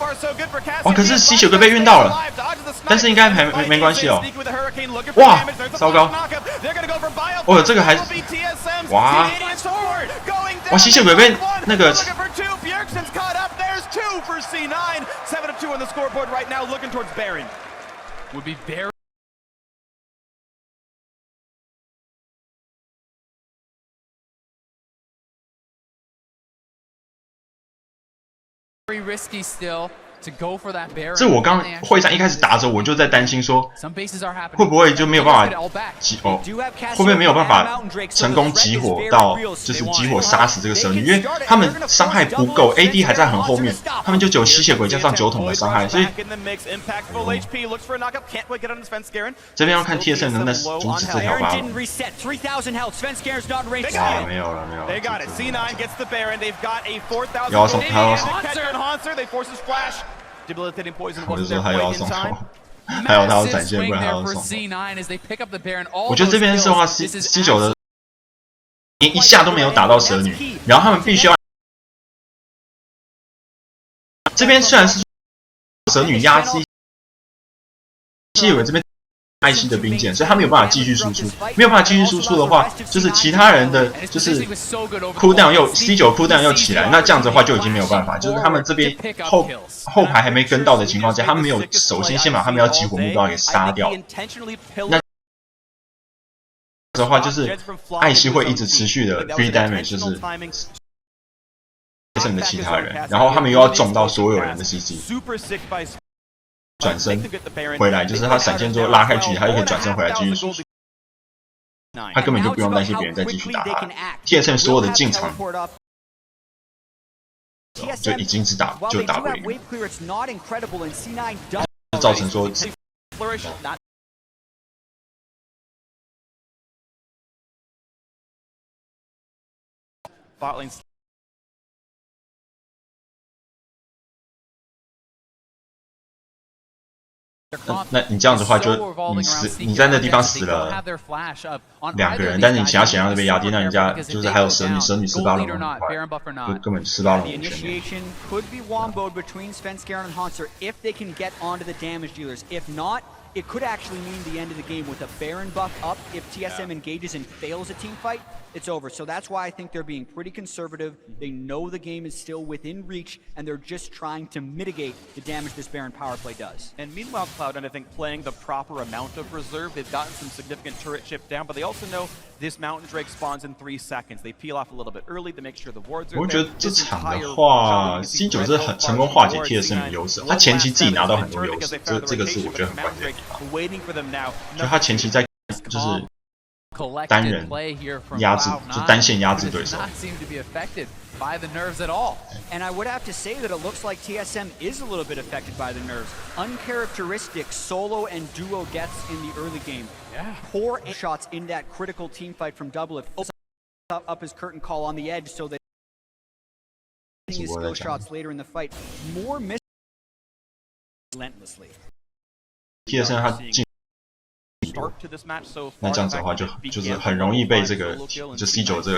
哇，可是吸血鬼被晕到了，但是应该还没关系哦。哇，糟糕，哦，这个还，哇，哇，吸血鬼被那个。
Very risky still to go for that Baron.
这我刚会战一开始打的时候，我就在担心说，会不会就没有办法会不会没有办法成功集火到，就是集火杀死这个蛇女？因为他们伤害不够 ，AD 还在很后面，他们就只有吸血鬼加上9桶的伤害，所以这边要看 TSM 能不能阻止这条吧。哇，没有了，没有了。要送，他要送。我就说他要送头，还有他要闪现，不然他要送。我觉得这边是的话 ，C9的连一下都没有打到蛇女，然后他们必须要这边虽然是蛇女压制吸血鬼这边。 艾希的兵线，所以他没有办法继续输出。没有办法继续输出的话，就是其他人的就是cooldown 又 C9 cooldown 又起来，那这样子的话就已经没有办法。就是他们这边后排还没跟到的情况下，他们没有首先把他们要激活目标给杀掉。那的话就是艾希会一直持续的 free damage， 就是剩的其他人，然后他们又要中到所有人的 CC。转身回来，就是他闪现之后拉开距离，他就可以转身回来继续输出。他根本就不用担心别人再继续打他。TSM 所有的进场就已经是打不赢，就造成说。那你这样子的话，就你在那地方死了2个人，但是你其他血量都被压低，那人家就是还有蛇女斯巴龙很快，就根本斯巴龙无全面。
It could actually mean the end of the game with a Baron buff up. If TSM engages and fails a team fight, it's over. So that's why I think they're being pretty conservative. They know the game is still within reach, and they're just trying to mitigate the damage this Baron power play does.
And meanwhile, Cloud9, I think, playing the proper amount of reserve. They've gotten some significant turret shift down, but they also know this Mountain Drake spawns in 3 seconds. They peel off a little bit early to make sure the wards are there.
我觉得这场的话，C9是很成功化解 TSM 的优势，他前期自己拿到很多优势，这个是我觉得很关键的。就他前期在就是单人压制，就单线压制对手。
By the nerves at all. And I would have to say that it looks like TSM is a little bit affected by the nerves. Uncharacteristic solo and duo gets in the early game.
Yeah.
Poor shots in that critical team fight from Double If up his curtain call on the edge so that his skill shots later in the fight. More miss relentlessly.
TSM 他进。那这样子的话就是很容易被这个就 C9 这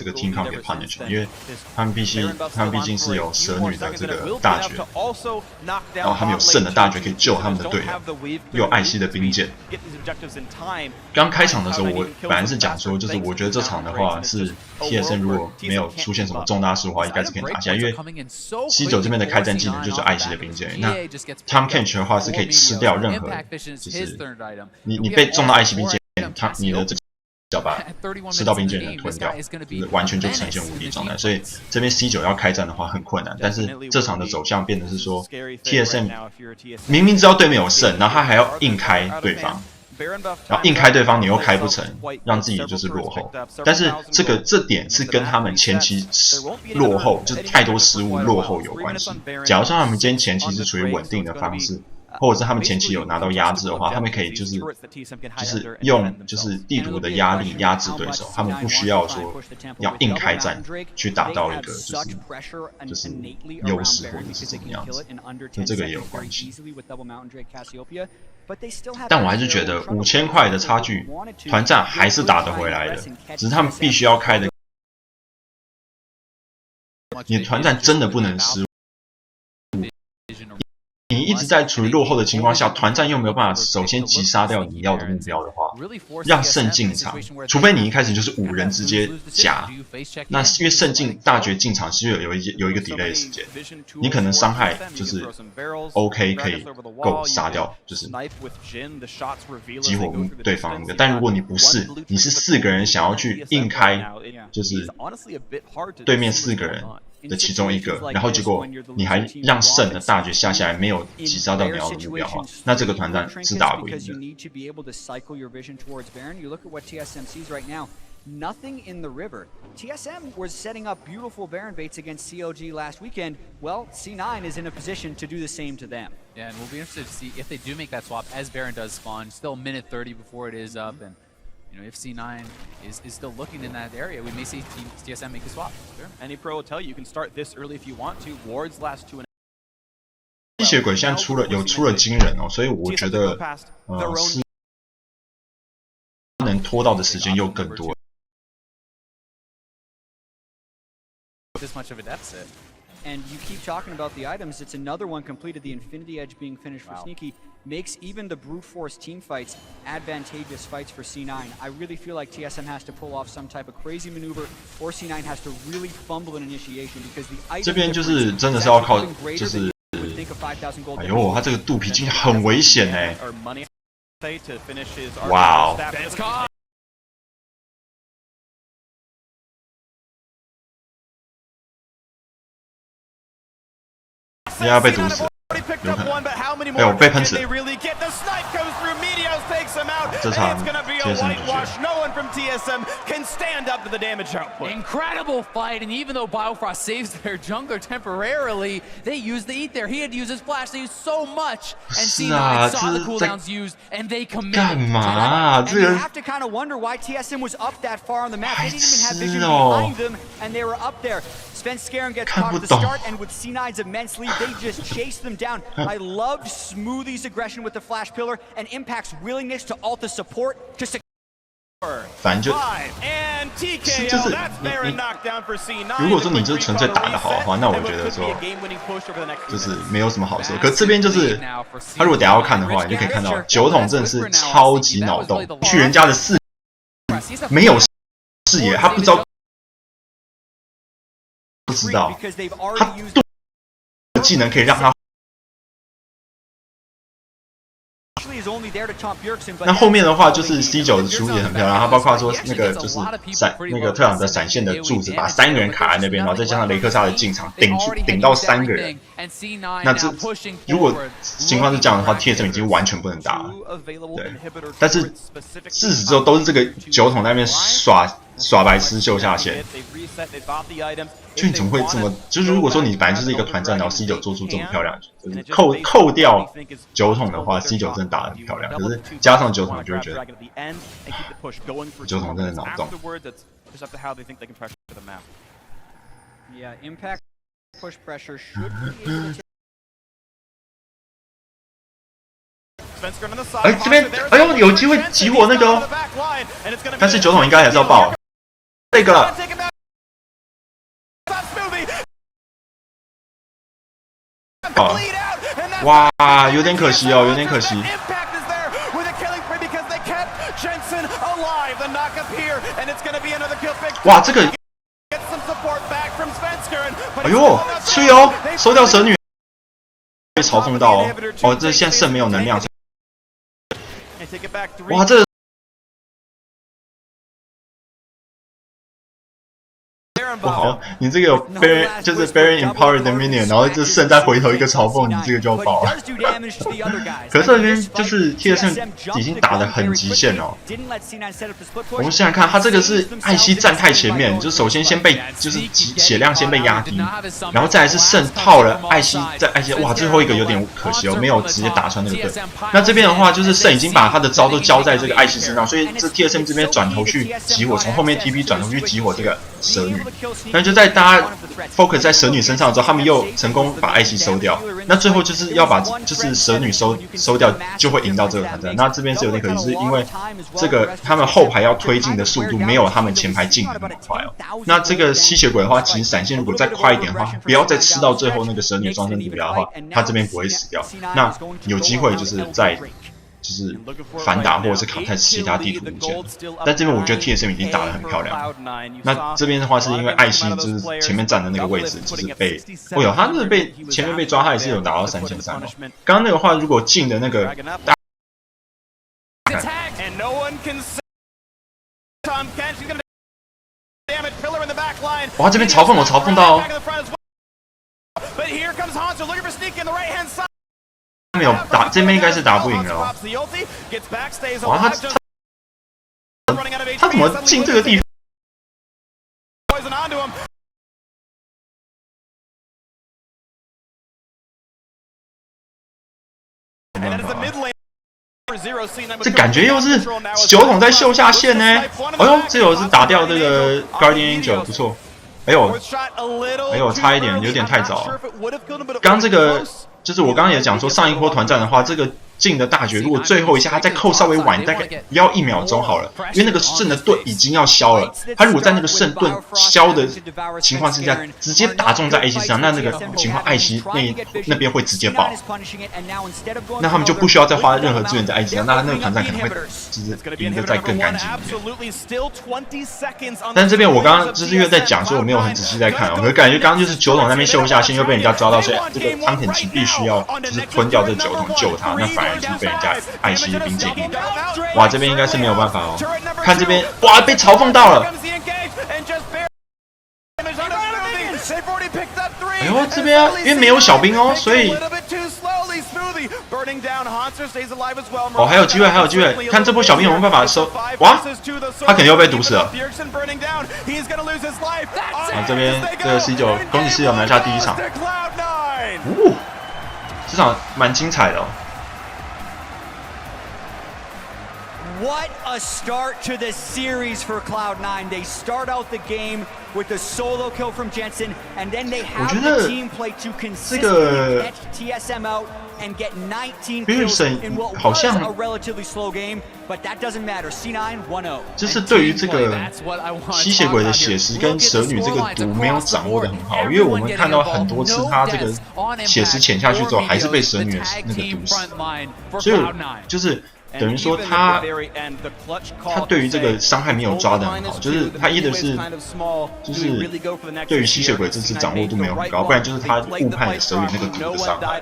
个 team count 给 punish， 因为他们毕竟是有蛇女的这个大绝，然后他们有圣的大绝可以救他们的队友，又有艾希的兵剑。刚开场的时候，我本来是讲说，就是我觉得这场的话是 TSM 如果没有出现什么重大事的话，应该是可以拿下，因为 C9 这边的开战技能就是艾希的兵剑，那 Tom Kench 的话是可以吃掉任何就是你被中到艾希兵剑，你的这个脚把吃到兵剑能吞掉，就是完全就呈现无敌状态。所以这边 C9 要开战的话很困难，但是这场的走向变得是说 TSM 明明知道对面有胜，然后他还要硬开对方。然后硬开对方，你又开不成，让自己就是落后。但是这点是跟他们前期落后，就是太多失误落后有关系。假如说他们今天前期是处于稳定的方式，或者是他们前期有拿到压制的话，他们可以就是用就是地图的压力压制对手，他们不需要说要硬开战去打到一个就是优势或者是怎么样子，跟这个也有关系。但我还是觉得5000块的差距，团战还是打得回来的，只是他们必须要开的。你的团战真的不能失误。你一直在处于落后的情况下，团战又没有办法首先击杀掉你要的目标的话，让胜进场，除非你一开始就是5人直接夹，那因为胜进大绝进场是有一个 delay 的时间，你可能伤害就是 OK 可以够杀掉，就是激活对方一个，但如果你不是，你是4个人想要去硬开，就是对面4个人的其中一个，然后结果你还让胜的大绝下来没有击杀到你要的目标的话，那这个团战是打不赢的。
Nothing in the river. TSM was setting up beautiful Baron baits against COG last weekend. Well, C9 is in a position to do the same to them.
Yeah, and we'll be interested to see if they do make that swap as Baron does spawn. Still a minute 30 before it is up, and you know, if C9 is still looking in that area, we may see TSM make a swap.
Sure. Any pro will tell you can start this early if you want to. Wards last 2.5.
吸血鬼现在出了惊人哦，所以我觉得是能拖到的时间又更多。
This much of a deficit.
And you keep talking about the items, it's another one completed, the Infinity Edge being finished for Sneaky, makes even the Brute Force team fights advantageous fights for C9. I really feel like TSM has to pull off some type of crazy maneuver, or C9 has to really fumble an initiation, because the item
这边就是真的是要靠，就是哎呦，他这个肚皮筋很危险哎！哇哦！人家被毒死。有可能。哎呦，被喷死！这场
Incredible fight, and even though Biofrost saves their jungler temporarily, they used the eat there. He had to use his flash. They used so much, and C9 saw the cooldowns used, and they committed.
干嘛？这个
You have to kind of wonder why TSM was up that far on the map. They didn't even have vision behind them, and they were up there. Sven gets caught at the start, and with C9's immense lead, they just chased them down. I loved Smoothie's aggression with the flash pillar and Impact's willingness to ult the support to secure.
反正就是如果说你就是纯粹打得好的话，那我觉得说就是没有什么好说。可这边就是他如果等下要看的话，你就可以看到酒桶真的是超级脑洞，去人家的视没有视野，他不知道他的技能可以让他。那后面的话就是 C9 的出也很漂亮，它包括说那个就是那个特朗的闪现的柱子，把3个人卡在那边，然后再加上雷克萨的进场顶到3个人。那这如果情况是这样的话 ，TSM 已经完全不能打了。对，但是自始至终都是这个酒桶那边耍白痴秀下限。就你怎么会这么？就是如果说你本来就是一个团战，然后 C9 做出这么漂亮，就是扣掉酒桶的话 ，C9 真的打得很漂亮。可是加上酒桶，你就会觉得酒桶真的脑洞。
Yeah, impact push pressure should be able to.
哎，这边哎呦，有机会集火那个哦，但是酒桶应该还是要爆这个了。哇，有点可惜哦，有点可惜。哇，这个，哎呦，吹哦，收掉蛇女，被嘲讽到哦。哦，这现在肾没有能量。哇，这。不好，你这个有 Baron 就是 Baron Empowered 的 Minion， 然后这肾再回头一个嘲讽，你这个就要爆了。可是这边就是 TSM 已经打得很极限了。我们现在看，他这个是艾希站太前面，就首先被就是血量先被压低，然后再来是肾套了艾希，在艾希哇最后一个有点可惜哦，没有直接打穿那个盾。那这边的话就是肾已经把他的招都交在这个艾希身上，所以这 TSM 这边转头去集火，从后面 TP 转头去集火这个蛇女。那就在大家 focus 在蛇女身上之后，他们又成功把艾希收掉。那最后就是要把就是蛇女收掉，就会赢到这个团战。那这边是有点可惜，是因为这个他们后排要推进的速度没有他们前排进的那么快哦。那这个吸血鬼的话，其实闪现如果再快一点的话，不要再吃到最后那个蛇女双生毒牙的话，他这边不会死掉。那有机会就是在。就是反打或者是卡在其他地图路线，但这边我觉得 TSM 已经打得很漂亮。那这边的话是因为艾希就是前面站的那个位置，就是被，哦哟，他是被前面被抓，他也是有拿到3300哦。刚刚那个话如果进的那个，哇，这边嘲讽我嘲讽到哦。没有打，这边应该是打不赢了、哦。哇，他怎么进这个地方？这感觉又是酒桶在秀下限呢。哎呦，这有是打掉这个 Guardian Angel， 不错。哎呦，差一点，有点太早了。刚这个。就是我刚刚也讲说，上一波团战的话，这个进的大绝，如果最后一下他再扣稍微晚，大概不要1秒钟好了，因为那个肾的盾已经要消了。他如果在那个肾盾消的情况之下，直接打中在艾希身上，那个情况艾希那边会直接爆，那他们就不需要再花任何资源在艾希上，那个团战可能会就是赢得再更干净一点。但这边我刚刚就是因为在讲，所以我没有很仔细在看，我感觉刚刚就是酒桶那边秀下限又被人家抓到，所以这个汤肯奇必须要就是吞掉这酒桶救他，那反而就是被人家艾希的兵解赢掉。哇，这边应该是没有办法哦。看这边，哇，被嘲讽到了。哎呦，这边因为没有小兵哦，所以哦，还有机会，还有机会，看这波小兵有没有办法收？哇，他肯定要被毒死了。啊，这边这个C9，恭喜C9拿下第一场。这场蛮精彩的哦。
What a start to the series for Cloud9. They start out the game with a solo kill from Jensen, and then they have the team play to consistently catch TSM out and get 19 kills in what was a relatively slow game, but that doesn't matter. C9 1-0.
就是对于这个吸血鬼的血石跟蛇女这个毒没有掌握的很好，因为我们看到很多次他这个血石潜下去之后，还是被蛇女的那个毒死，所以就是。等于说他对于这个伤害没有抓得很好，就是他一的是就是对于吸血鬼这次掌握度没有很高，不然就是他误判了蛇女那个毒的伤害，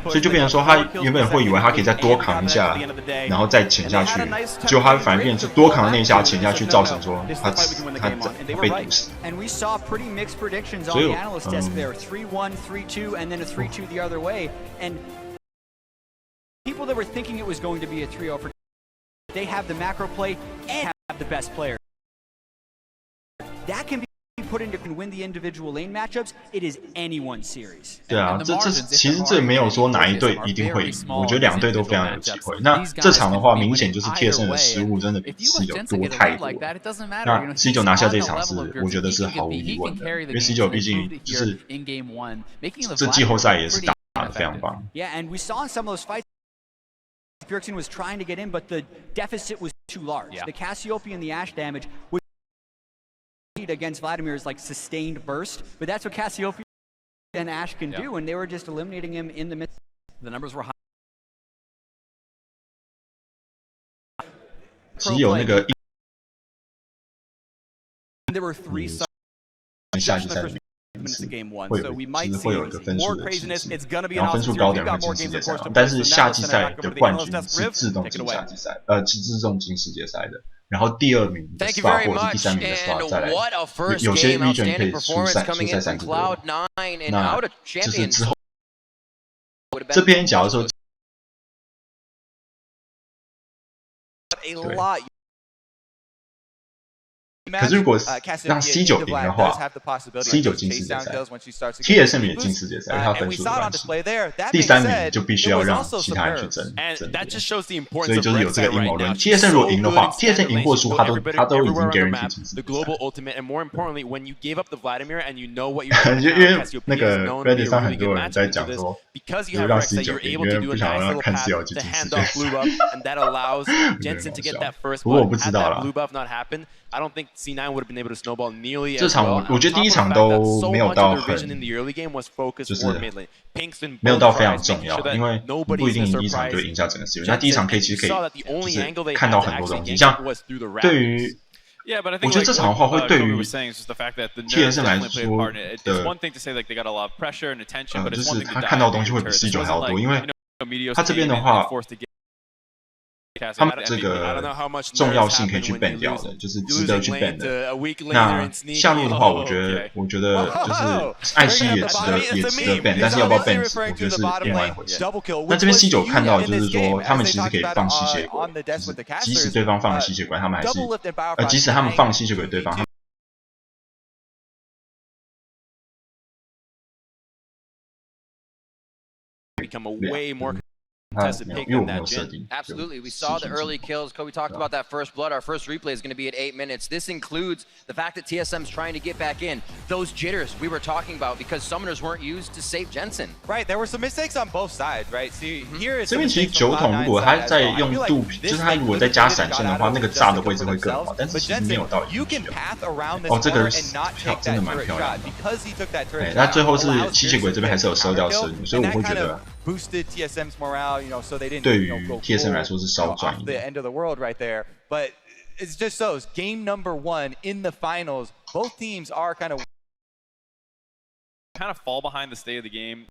所以就变成说他原本会以为他可以再多扛一下，然后再潜下去，结果他反而变成多扛那一下潜下去，造成说他被毒死。所以
People that were thinking it was going to be a 3-0 for they have the macro play and have the best player. That can be put into can win the individual lane matchups. It is anyone's series.
对啊，这其实这没有说哪一队一定会赢，我觉得两队都非常有机会。那这场的话，明显就是 TSM 的失误真的比C9多太多。那 C9拿下这场是，我觉得是毫无疑问的，因为 C9 毕竟就是这季后赛也是打得非常棒。
Yeah, and we saw in some of those fights. Bjergsen was trying to get in, but the deficit was too large. Yeah. The Cassiopeia and the Ashe damage would against Vladimir's like sustained burst, but that's what Cassiopeia and Ashe can do, and they were just eliminating him in the midst. The numbers were high.
只有那个
There were 3
下季赛会有一个分数的机制，然后分数高的人会进世界赛，但是夏季赛的冠军是自动进夏季赛，是自动进世界赛的。然后第2名的 SPA 或者是第3名的 SPA 再来，有些 region 可以出赛3个队。那就是之后这边假如说对。可是如果让 C9 赢的话 ，C9 进世界赛 ，TSM 也进世界赛，因为他分数的关系。第3名就必须要让其他人去争夺，所以就是有这个阴谋论。TSM 如果赢的话 ，TSM 赢或输，他都已经 guarantee 进世界赛。因为那个 Reddit 上很多人在讲说，就是让 C9 赢，因为不想让看 C9 去进世界赛。不过我不知道啦。
I don't think C9 would have been able to snowball nearly as well.
这场我觉得第一场都没有到很，就是没有到非常重要，因为不一定第一场就赢下整个 series。那第一场其实可以就是看到很多东西，像对于。我觉得这场的话会对于 TSM 来说的，就是他看到的东西会比 C9 还要多，因为他这边的话。他们这个重要性可以去 ban 掉的，就是值得去 ban 的。那下路的话，我觉得就是艾希也值得 ban， 但是要不要 ban， 我觉得是另外一回事。那这边 C9 看到就是说，他们其实可以放吸血鬼，就是即使对方放了吸血鬼，他们还是即使他们放吸血鬼对方，他们
become a way more contested pick than that gen. Absolutely. We saw the early kills. Kobe talked about that first blood. Our first replay is going to be at 8 minutes. This includes the fact that TSM's trying to get back in. Those jitters we were talking about because summoners weren't used to save Jensen.
Right. There were some mistakes on both sides, right? See, here is
这边其实酒桶如果他在用杜比，就是他如果再加闪现的话，那个炸的位置会更好。但是其实没有到一个哦，这个真的蛮漂亮的。对，那最后是吸血鬼这边还是有收掉蛇女，所以我会觉得。
boosted TSM's morale, you know, so they didn't
对于 TSM 来说是稍赚一点。
The end of the world right there, but it's just so game number 1 in the finals. Both teams are kind of
fall behind the state of the game.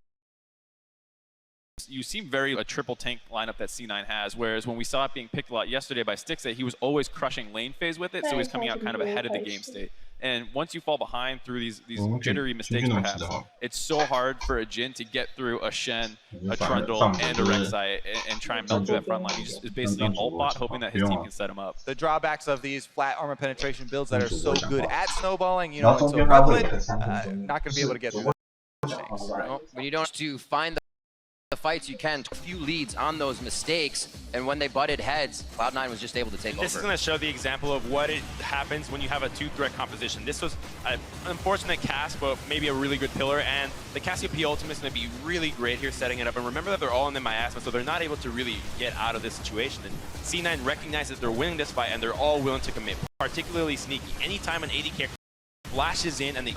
You seem very a triple tank lineup that C9 has, whereas when we saw it being picked a lot yesterday by Stixxay, he was always crushing lane phase with it, so he's coming out kind of ahead of the game state.
And once you fall behind through these jittery mistakes, perhaps, it's so hard for a Jin to get through a Shen, a Trundle, and a Rek'Sai and try and melt through that front line. He's just basically an ult bot, hoping that his team can set him up.
The drawbacks of these flat armor penetration builds that are so good at snowballing, you know, and so prevalent, not going to be able to get through those things.
Well, when you don't have to find the fights, you can a few leads on those mistakes, and when they butted heads, Cloud9 was just able to take over.
This is going to show the example of what it happens when you have a two-threat composition. This was an unfortunate cast, but maybe a really good pillar, and the Cassiopeia ultimate is going to be really great here setting it up. And remember that they're all in the miasma, so they're not able to really get out of this situation. And C9 recognizes they're winning this fight, and they're all willing to commit, particularly sneaky. Anytime an AD character flashes in and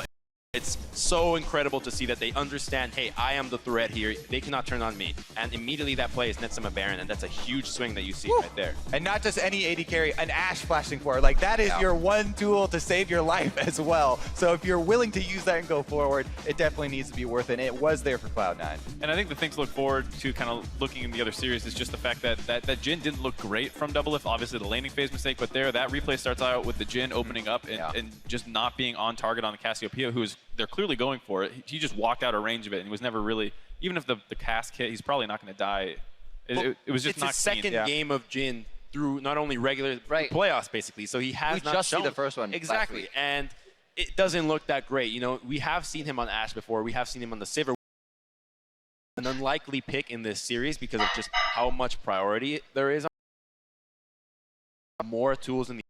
it's so incredible to see that they understand, hey, I am the threat here. They cannot turn on me. And immediately that play is Netsum a Baron, and that's a huge swing that you see right there.
And not just any AD carry, an Ashe flashing forward. Like, that is your one tool to save your life as well. So if you're willing to use that and go forward, it definitely needs to be worth it. And it was there for Cloud9.
And I think the thing to look forward to kind of looking in the other series is just the fact that Jin didn't look great from Doublelift. Obviously, the landing phase mistake, but there, that replay starts out with the Jin opening up and just not being on target on the Cassiopeia, who is, they're clearly going for it. He just walked out of range of it, and he was never really, even if the cast hit, he's probably not going to die. It was just not clean.
It's the second game of Jin through not only regular playoffs, basically, so he has not shown.
We just see the first one.
Exactly, and it doesn't look that great. You know, we have seen him on Ashe before. We have seen him on the Sivir. An unlikely pick in this series because of just how much priority there is on more tools in the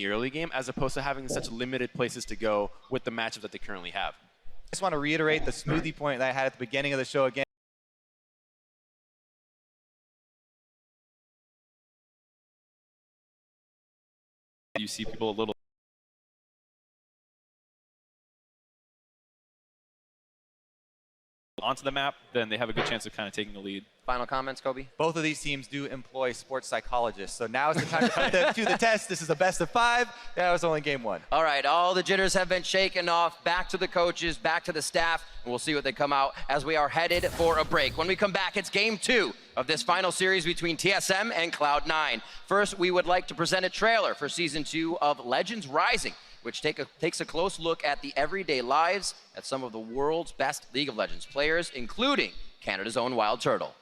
early game, as opposed to having such limited places to go with the matchups that they currently have.
I just want to reiterate the smoothie point that I had at the beginning of the show again.
You see people a little onto the map, then they have a good chance of kind of taking the lead.
Final comments, Kobe?
Both of these teams do employ sports psychologists, so now is the time to put them to the test. This is a best of 5. That was only game 1.
All right, all the jitters have been shaken off. Back to the coaches, back to the staff, and we'll see what they come out as we are headed for a break. When we come back, it's game 2 of this final series between TSM and Cloud9. First, we would like to present a trailer for Season 2 of Legends Rising, which takes a close look at the everyday lives at some of the world's best League of Legends players, including Canada's own Wild Turtle.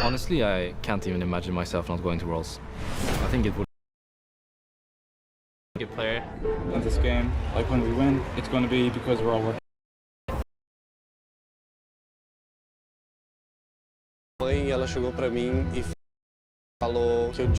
Honestly, I can't even imagine myself not going to Worlds. I think it would be a player
in this game. Like when we win, it's going to be because we're all working.
Ela chegou para mim e falou que eu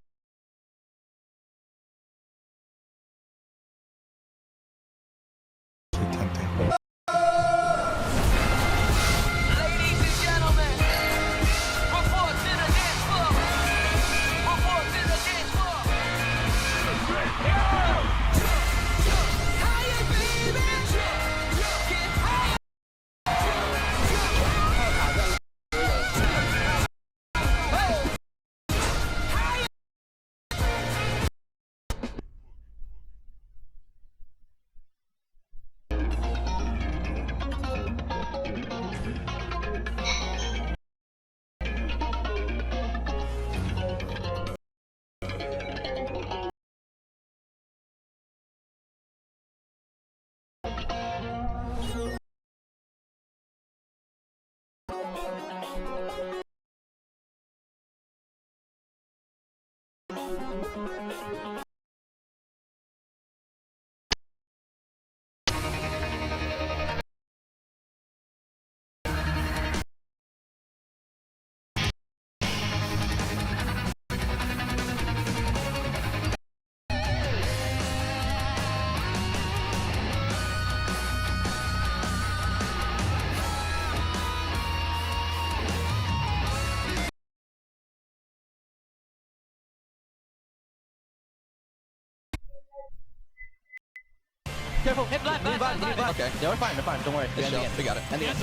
Careful, hit blind. Okay, yeah, we're fine, don't worry. We got it. End the game.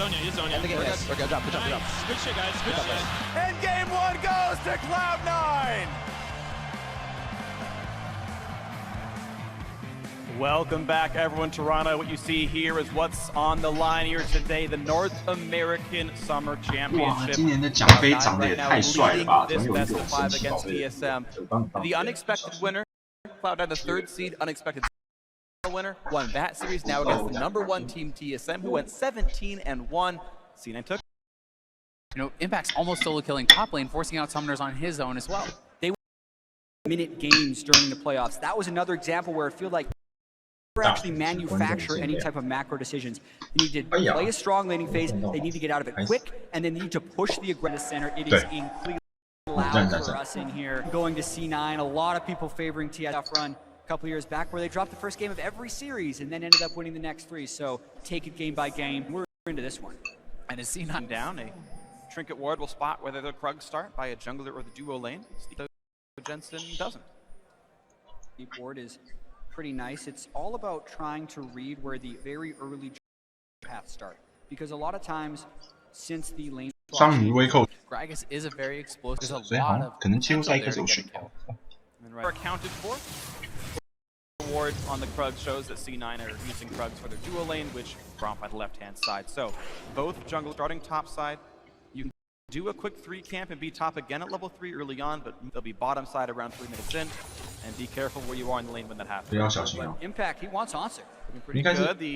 End the game, yes. We're good job, good job.
Good shit, guys, good shit.
And game 1 goes to Cloud9!
Welcome back, everyone. Toronto, what you see here is what's on the line here today, the North American Summer Championship.
今年的奖杯长得也太帅了吧！
This best of 5 against TSM. The unexpected winner Cloud9, the third seed, unexpected winner, won that series. Now against the #1 team TSM, who went 17-1. C9 took.
You know, Impact's almost solo killing top lane, forcing out summoners on his own as well.
They minute games during the playoffs. That was another example where it feels like actually manufacture any type of macro decisions. They need to play a strong laning phase, they need to get out of it quick, and they need to push the aggressive center. It is incredibly loud for us in here. Going to C9, a lot of people favoring TSM run a couple years back where they dropped the first game of every series and then ended up winning the next 3. So take it game by game. We're into this one.
And as C9 down, a Trinket Ward will spot whether the Krugs start by a jungler or the duo lane. Jensen doesn't.
Deep ward is pretty nice. It's all about trying to read where the very early paths start, because a lot of times since the lane
Gragas is a very explosive. There's a lot of
accounted for. Ward on the Krugs shows that C9 are using Krugs for their duo lane, which brought by the left-hand side. So both jungle starting top side. You can do a quick 3 camp and be top again at level 3 early on, but they'll be bottom side around 3 minutes in. And be careful where you are in the lane when that happens.
Impact, he wants answer.
Pretty good. The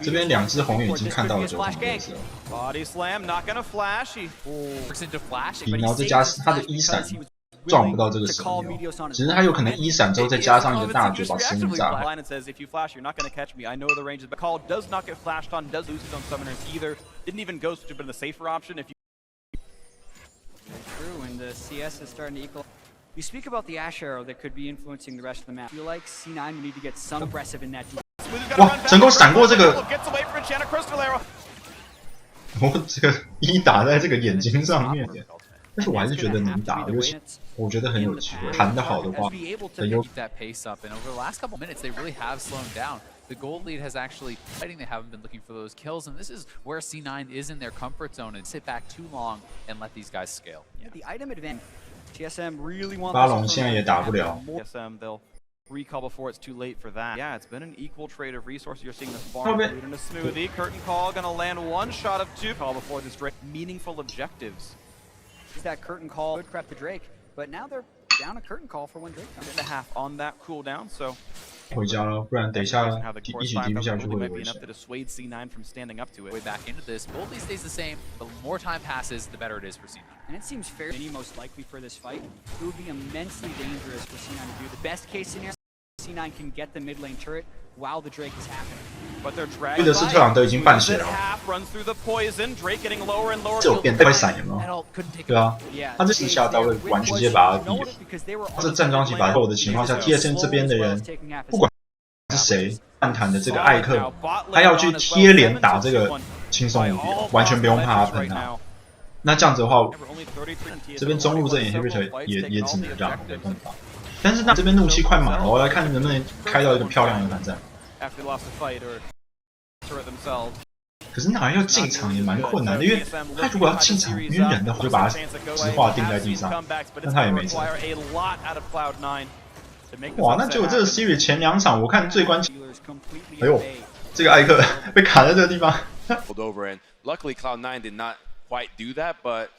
这边2只红眼已经看到了9红颜色
Body slam, not gonna flash. He
works into flash.
然后再加上他的1闪撞不到这个神牛，只是他有可能1闪之后再加上一个大绝把神牛炸开。
If you flash, you're not gonna catch me. I know the range is, but Call does not get flashed on, does lose his own summoners either. Didn't even go, which would have been the safer option if you.
True, and the CS is starting to equal. You speak about the Ash Arrow that could be influencing the rest of the map. I feel like C9 would need to get some aggressive in that.
哇，成功闪过这个！我这个1打在这个眼睛上面，但是我还是觉得能打，我觉得很有机会，弹得好的话，很有。
The gold lead has actually fighting. They haven't been looking for those kills, and this is where C9 is in their comfort zone and sit back too long and let these guys scale.
Yeah, the item advantage. TSM really wants.
巴龙现在也打不了。
TSM they'll recall before it's too late for that. Yeah, it's been an equal trade of resources. You're seeing the farm in a smoothie. Curtain call gonna land 1 shot of 2. Call before this Drake. Meaningful objectives.
That curtain call would prep the Drake, but now they're down a curtain call for when Drake comes.
1.5 on that cooldown, so.
回家了，不然等一下一起低不下去会有危险。
Way back into this, Goldie stays the same. The more time passes, the better it is for C9.
And it seems fair. Any most likely for this fight, it would be immensely dangerous for C9 to do. The best case scenario, C9 can get the mid lane turret while the Drake is happening.
But they're dragging.
对的是特朗都已经半血了。这有变态闪有没有？对啊，他这一下他会完直接把他逼了。他这站桩起把够的情况下 ，TSM 这边的人不管是谁，暗坦的这个艾克，他要去贴脸打这个轻松一点，完全不用怕他喷他。那这样子的话，这边中路这 inhibitor 也只能让，没办法。但是那这边怒气快满了，我来看能不能开到一个漂亮的反战。 可是那要进场也蛮困难的，因为他如果要进场晕人的话，就把他直化定在地上，但他也没成。哇，那结果这个 series 前2场我看最关键，哎呦，这个艾克被卡在这个地方。
Luckily, Cloud9 did not quite do that, but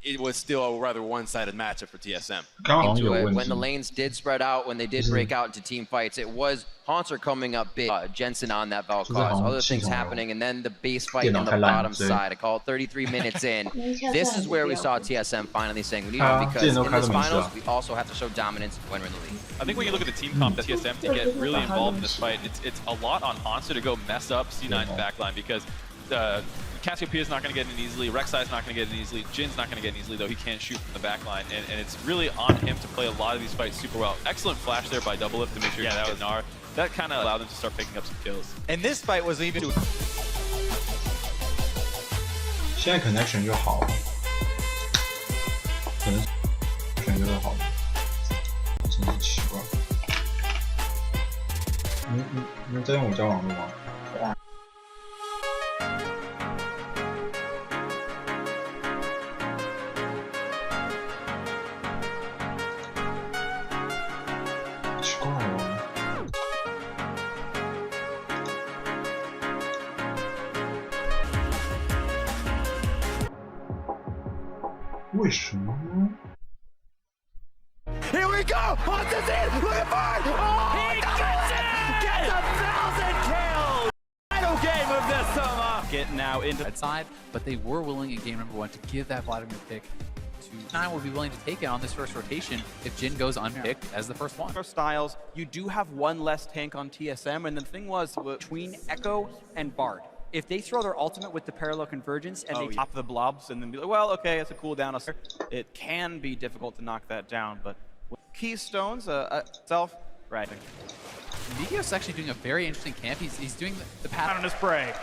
it was still a rather one-sided matchup for TSM.
When the lanes did spread out, when they did break out into team fights, it was Haunter coming up big, Jensen on that Valcause, other things happening, and then the base fight on the bottom side. I call it 33 minutes in. This is where we saw TSM finally saying we need to, because in this finals, we also have to show dominance when we're in the lead.
I think when you look at the team comp that TSM to get really involved in this fight, it's a lot on Haunter to go mess up C9's backline, because Cassiopeia is not going to get in easily, Rek'Sai is not going to get in easily, Jin's not going to get in easily, though he can't shoot from the backline, and it's really on him to play a lot of these fights super well. Excellent flash there by Double Lift to make sure that was Gnar. That kind of allowed them to start picking up some kills.
And this fight was even.
现在 connection 就好了，可能 connection 就好了，真是奇怪。你在用我家网络吗？ 为什么呢？
go! Haunter's in! Looking for it! Oh, he gets it! Gets 1,000 kills! Final game of this summer!
Get now into
red side, but they were willing in game number 1 to give that Vladimir pick to Nine will be willing to take it on this first rotation if Jin goes unpicked as the first one.
For styles, you do have one less tank on TSM, and the thing was
between Echo and Bard. If they throw their ultimate with the parallel convergence and they
top the blobs and then be like, well, okay, it's a cooldown. It can be difficult to knock that down, but with Keystones, self-riding.
Meteos actually doing a very interesting camp. He's doing the path
on his spray.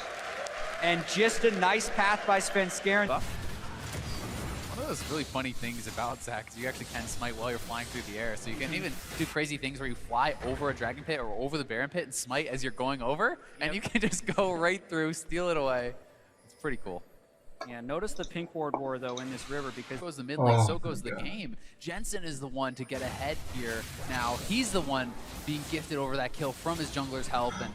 And just a nice path by Svenskeren.
One of those really funny things about Zach is you actually can smite while you're flying through the air. So you can even do crazy things where you fly over a dragon pit or over the Baron pit and smite as you're going over, and you can just go right through, steal it away. It's pretty cool.
Yeah, notice the pink ward war though in this river because
goes the mid lane, so goes the game. Jensen is the one to get ahead here. Now he's the one being gifted over that kill from his jungler's help, and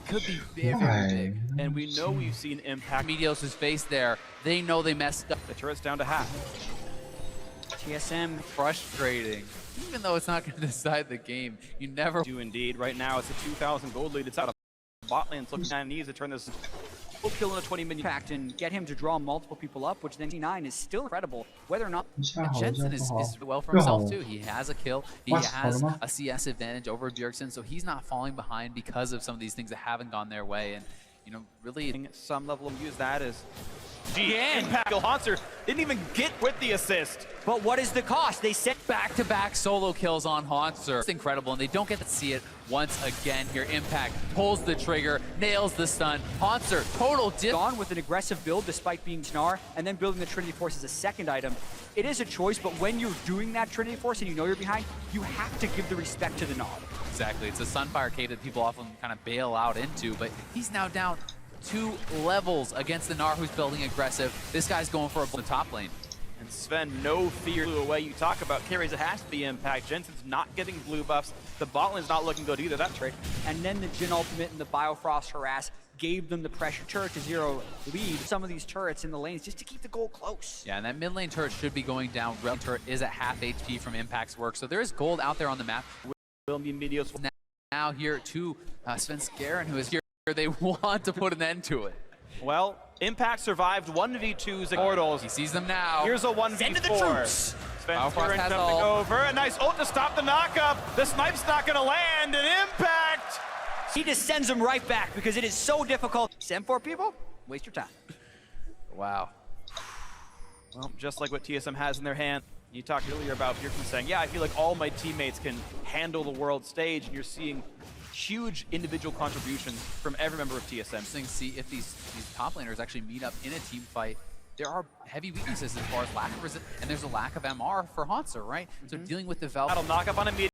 could be very, very big.
And we know we've seen impact.
Meteos' face there. They know they messed up.
The turret's down to half.
TSM
frustrating. Even though it's not going to decide the game, you never
do indeed. Right now it's a 2,000 gold lead. It's out of bot lane. It's looking at knees to turn this full kill in a 20-minute
impact and get him to draw multiple people up, which then T9 is still incredible. Whether or not
Jensen is well for himself too. He has a kill. He has a CS advantage over Bjergsen, so he's not falling behind because of some of these things that haven't gone their way. And you know, really
some level of use that is impact. Haunter didn't even get with the assist.
But what is the cost? They set
back-to-back solo kills on Haunter. It's incredible, and they don't get to see it once again here. Impact pulls the trigger, nails the stun. Haunter, total
gone with an aggressive build despite being Snar, and then building the Trinity Force as a second item. It is a choice, but when you're doing that Trinity Force and you know you're behind, you have to give the respect to the Nod.
Exactly. It's a Sunfire Cave that people often kind of bail out into, but he's now down 2 levels against the Gnar who's building aggressive. This guy's going for a top lane.
And Sven, no fear flew away. You talk about carries, it has to be impact. Jensen's not getting blue buffs. The bot lane's not looking good either, that trade.
And then the Jin ultimate and the Biofrost harass gave them the pressure. Turret to 0 lead. Some of these turrets in the lanes just to keep the goal close.
Yeah, and that mid lane turret should be going down. Realm turret is at half HP from Impact's work. So there is gold out there on the map.
Will be Meteos.
Now here to Svenskeren, who is here. They want to put an end to it.
Well, Impact survived 1v2's Immortals.
He sees them now.
Here's a 1v4.
Send to the troops.
Svenskeren jumping over. A nice ult to stop the knockup. The snipe's not going to land. And Impact.
He just sends them right back because it is so difficult. Send 4 people, waste your time.
Wow.
Well, just like what TSM has in their hand. You talked earlier about Bjergsen saying, yeah, I feel like all my teammates can handle the world stage, and you're seeing huge individual contributions from every member of TSM.
See if these top laners actually meet up in a team fight. There are heavy weaknesses as far as lack of resistance, and there's a lack of MR for Haunter, right? So dealing with the Valve.
That'll knock up on immediate.